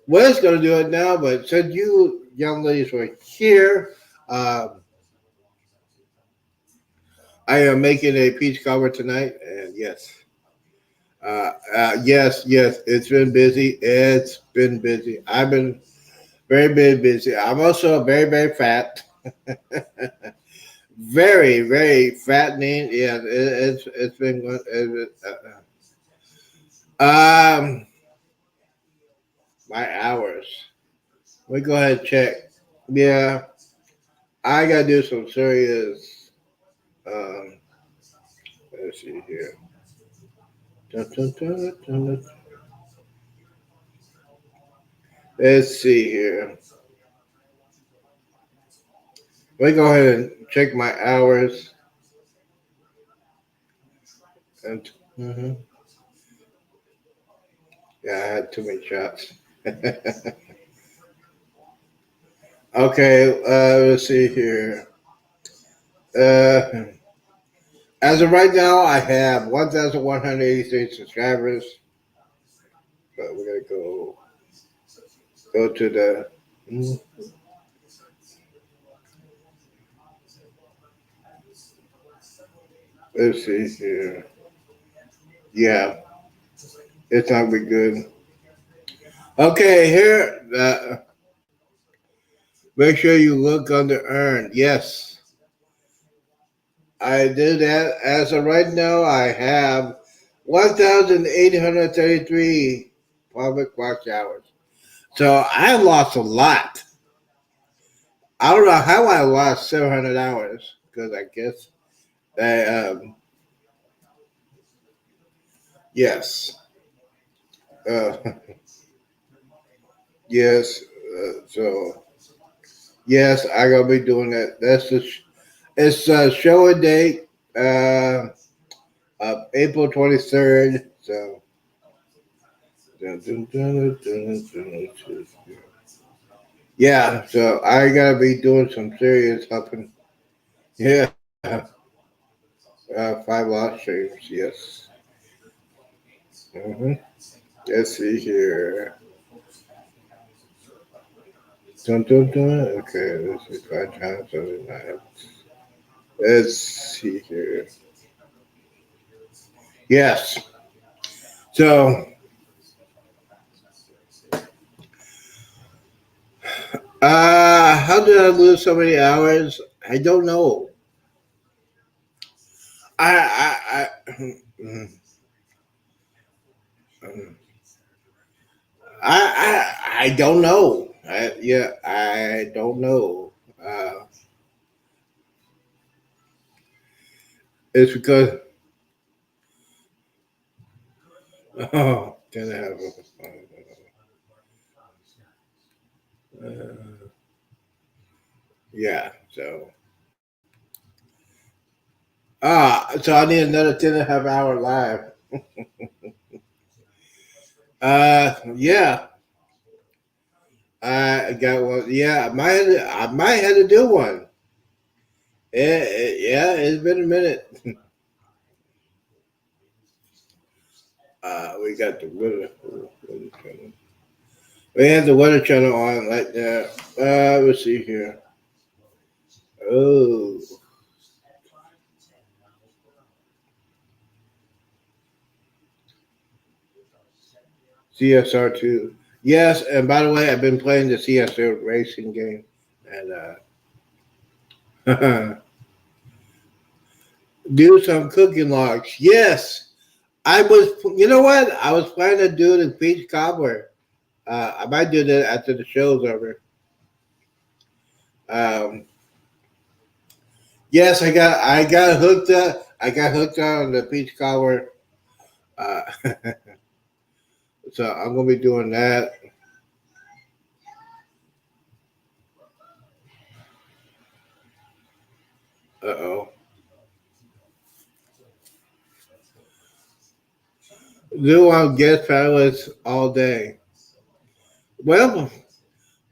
Was going to do it now, but since you young ladies were here, um, I am making a peach cobbler tonight. And yes, yes, it's been busy. It's been busy. I've been very, very busy. I'm also very, very fat. Very, very fattening. Yeah, it's been um my hours. Let me go ahead and check. Yeah, I gotta do some serious. Um, let's see here. Dun, dun, dun, dun, dun. Let's see here. Let me go ahead and check my hours. And mhm. Yeah, I had too many shots. Okay, let's see here. Uh, as of right now, I have 1,183 subscribers. But we're gonna go to the. Let's see here. Yeah, it's not be good. Okay, here. Make sure you look under earned. Yes, I did that. As of right now, I have 1,833 public watch hours. So I lost a lot. I don't know how I lost 700 hours because I guess that yes, uh, yes. So yes, I gotta be doing that. It's a show and date, of April 23rd. So dun, dun, dun, dun, dun, dun. Yeah, so I gotta be doing some serious helping. Yeah, 5 lot streams. Yes. hmm Let's see here. Dun, dun, dun. Okay, this is 5 times every night. Let's see here. Yes. So, how did I lose so many hours? I don't know. I I don't know. I don't know. Uh, it's because can I have yeah. So so I need another 10.5 hour live. Yeah. I got one. Yeah, I might have to do one. Yeah, it's been a minute. We got the weather channel. We have the weather channel on like that. Let's see here. Oh, CSR2. Yes, and by the way, I've been playing the CSR racing game, and do some cooking logs. Yes, I was. You know what? I was planning to do the peach cobbler. I might do that after the show's over. Um, yes, I got hooked up. I got hooked on the peach cobbler. Uh, so I'm gonna be doing that. Uh-oh. Do on guest panelists all day. Well,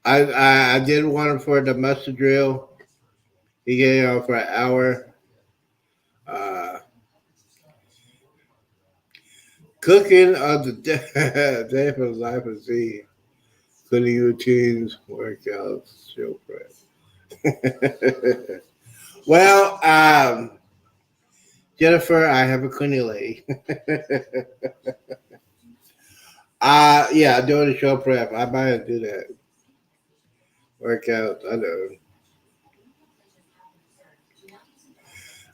I did one for the mustard drill. He gave on for an hour. Uh, Cooking on the day for life of Z. Cooking routines, workouts, show prep. Well, Jennifer, I have a coonie lady. Yeah, doing the show prep. I might do that. Workout. I know.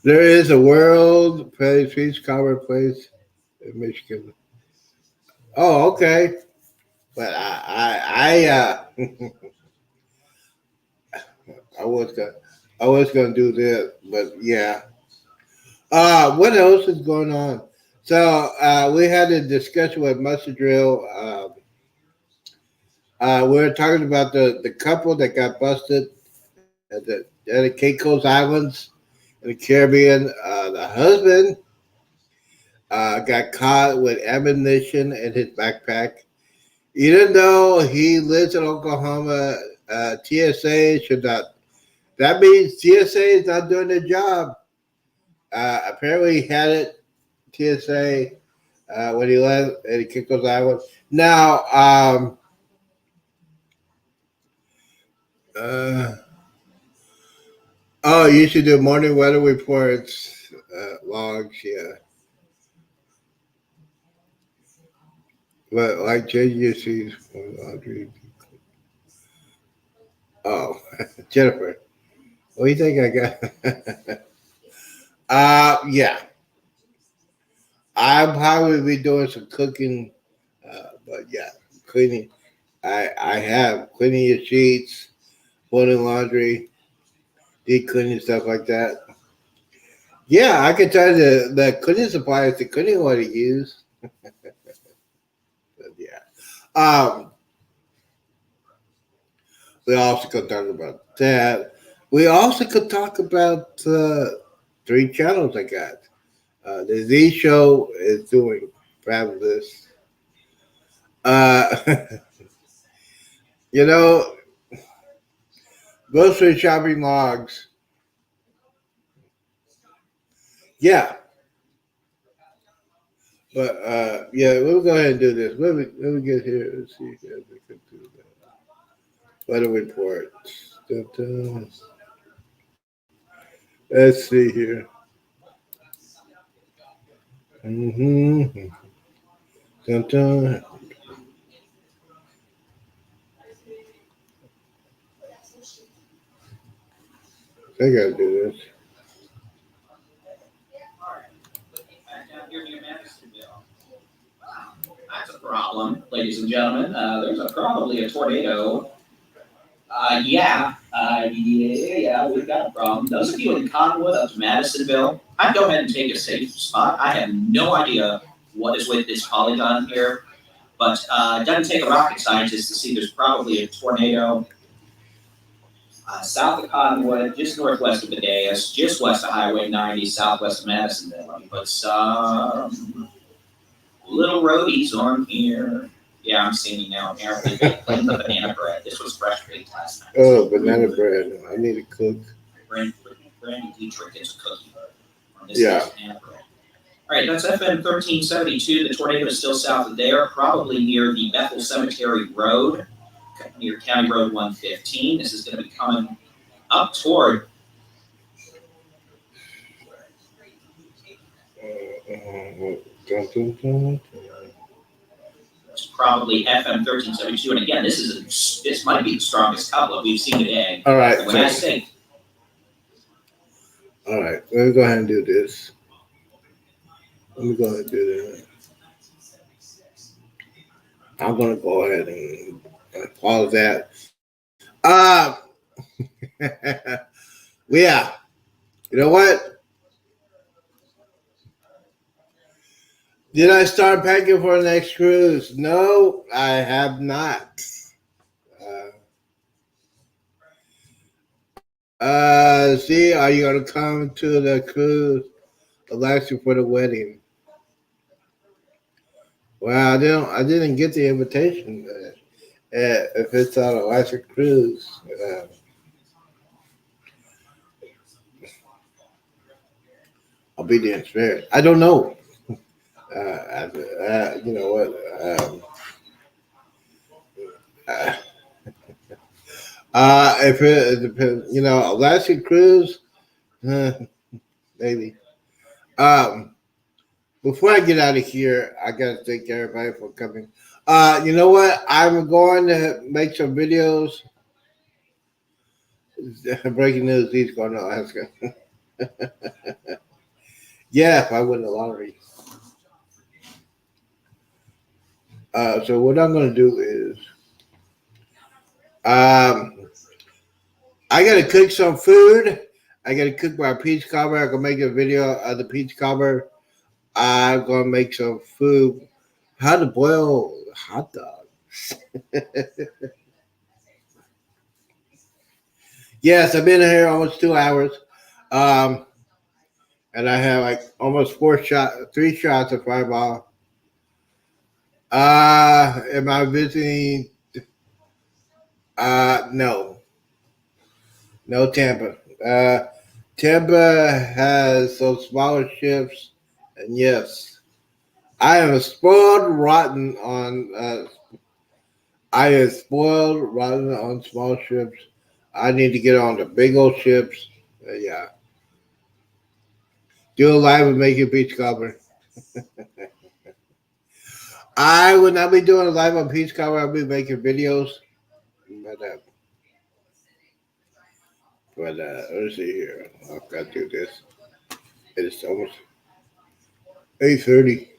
There is a world place, peach cobbler place in Michigan. Oh, okay. But I was gonna, I was gonna do that, but yeah. What else is going on? So we had a discussion with Mustard Drill. We were talking about the couple that got busted at the Caicos Islands in the Caribbean. The husband got caught with ammunition in his backpack. Even though he lives in Oklahoma, TSA should not. That means TSA is not doing their job. Apparently, he had it TSA when he left at Caicos Island. Now, uh, oh, you should do morning weather reports, logs, yeah. But like JGC's Audrey. Oh, Jennifer. What do you think I got? Yeah. I'll probably be doing some cooking, but yeah, cleaning. I have cleaning your sheets, folding laundry, deep cleaning stuff like that. Yeah, I can tell you the cleaning supplies, the cleaning what to use. But yeah. Um, we also could talk about that. We also could talk about three channels I got. The Z Show is doing fabulous. Uh, you know, grocery shopping logs. Yeah, but yeah, we'll go ahead and do this. Let me get here. Let's see if we can do that. Weather report. Dun-dun. Let's see here. Mm-hmm. Dun-dun. I gotta do this. That's a problem, ladies and gentlemen. There's probably a tornado. Yeah, we've got a problem. Those of you in Cottonwood up to Madisonville, I'd go ahead and take a safe spot. I have no idea what is with this polygon here, but it doesn't take a rocket scientist to see there's probably a tornado south of Cottonwood, just northwest of Badeas, just west of Highway 90, southwest of Madisonville. Let me put some little roadies on here. Yeah, I'm seeing you now. Apparently, they claimed the banana bread. This was fresh baked last night. Oh, banana bread. I need to cook. Brandy Dietrich gets a cookie. On this Yeah. case, Anna Bread. All right, that's FM 1372. The tornado is still south of there, probably near the Bethel Cemetery Road, near County Road 115. This is going to be coming up toward. It's probably FM 1372. And again, this might be the strongest couplet we've seen today. All right. When I say. All right. Let me go ahead and do this. Let me go ahead and do this. I'm going to go ahead and pause that. Yeah. You know what? Did I start packing for the next cruise? No, I have not. See, are you going to come to the cruise, Alaska, for the wedding? Well, I didn't get the invitation. If it's on Alaska cruise, I'll be there in spirit. I don't know. You know what? If it depends, Alaska cruise, maybe. Before I get out of here, I gotta thank everybody for coming. You know what? I'm going to make some videos. Breaking news: he's going to Alaska. Yeah, if I win the lottery. So what I'm going to do is, I got to cook some food. I got to cook my peach cobbler. I'm going to make a video of the peach cobbler. I'm going to make some food. How to boil hot dogs. Yes, I've been here almost 2 hours. And I have like almost 3 shots of Fireball. Am I visiting? No. No Tampa. Tampa has some smaller ships, and yes, I am spoiled rotten on. I am spoiled rotten on small ships. I need to get on the big old ships. Yeah. Do a live and make a beach cover. I will not be doing a live on Peach Cover. I'll be making videos. But let's see here. I've got to do this. It's almost 8:30.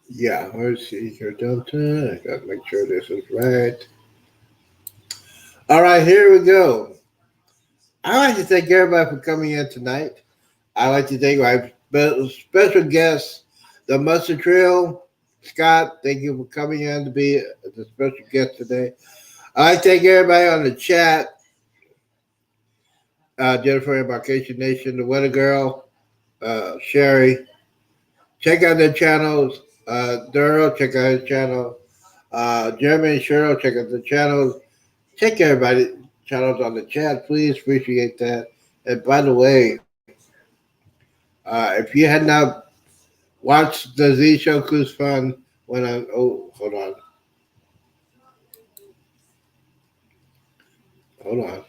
Yeah, let's see here. Delta. I got to make sure this is right. All right, here we go. I'd like to thank everybody for coming in tonight. I'd like to thank my special guest, the Mustard Trail. Scott, thank you for coming in to be the special guest today. I'd like to thank everybody on the chat. Jennifer Embarkation Nation, the Weather Girl, Sherry. Check out their channels. Daryl, check out his channel. Jeremy and Cheryl, check out the channels. Check everybody channels on the chat, please. Appreciate that. And by the way, if you had not watched the Z Show Cruise Fun, hold on. Hold on.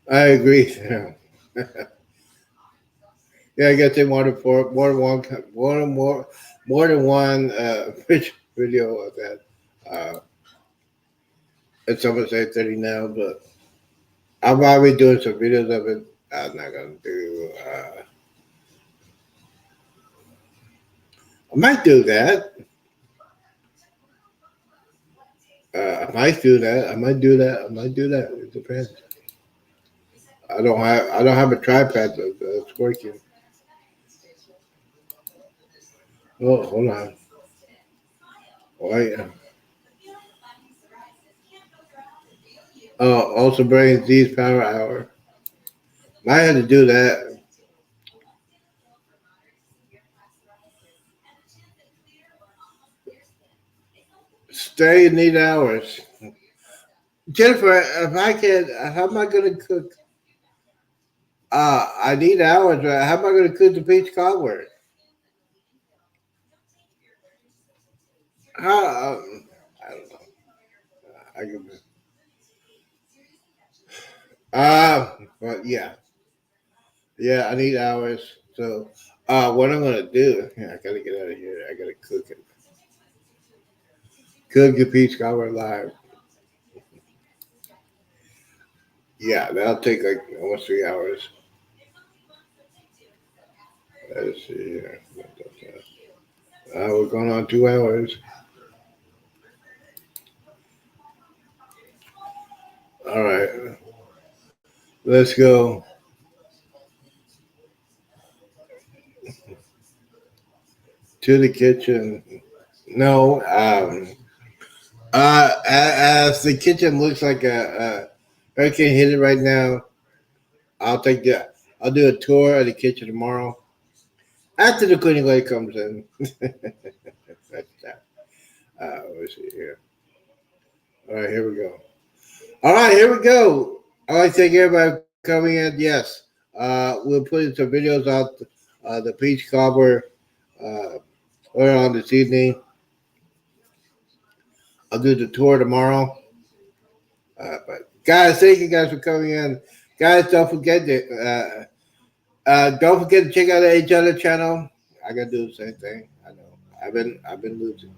I agree. Yeah, I guess they wanted more than one video of that. It's almost 8:30 now, but I'm already doing some videos of it. I'm not gonna do. I might do that. I might do that. I might do that. I might do that. It depends. I don't have a tripod that's working. Oh, hold on. Oh yeah. Oh, also bring Z's Power Hour. Might have to do that. Stay in 8 hours. Jennifer, if I can, how am I going to cook? I need hours. How am I going to cook the peach cobbler? How? I don't know. I can. But yeah, yeah. I need hours. So, what I'm gonna do? Yeah, I gotta get out of here. I gotta cook it. Cook the peach cobbler live. Yeah, that'll take like almost 3 hours. Let's see here. We're going on 2 hours. All right, let's go to the kitchen. No, as the kitchen looks like a hurricane hit it right now. I'll take the. I'll do a tour of the kitchen tomorrow after the cleaning lady comes in. That's that. Let's see here. All right, here we go. All right, here we go. I'd like to thank everybody for coming in. Yes, we'll put in some videos out the peach cobbler later on this evening. I'll do the tour tomorrow. But guys, thank you guys for coming in. Guys, don't forget to check out the each other channel. I gotta do the same thing. I know. I've been losing.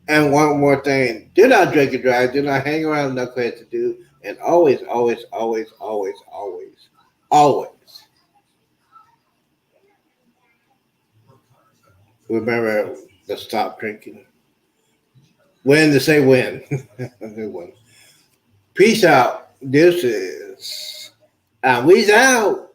And one more thing: do not drink and drive. Do not hang around knuckleheads to do. And always, always, always, always, always, always remember to stop drinking. When to say when. When. Peace out. This is. We's out.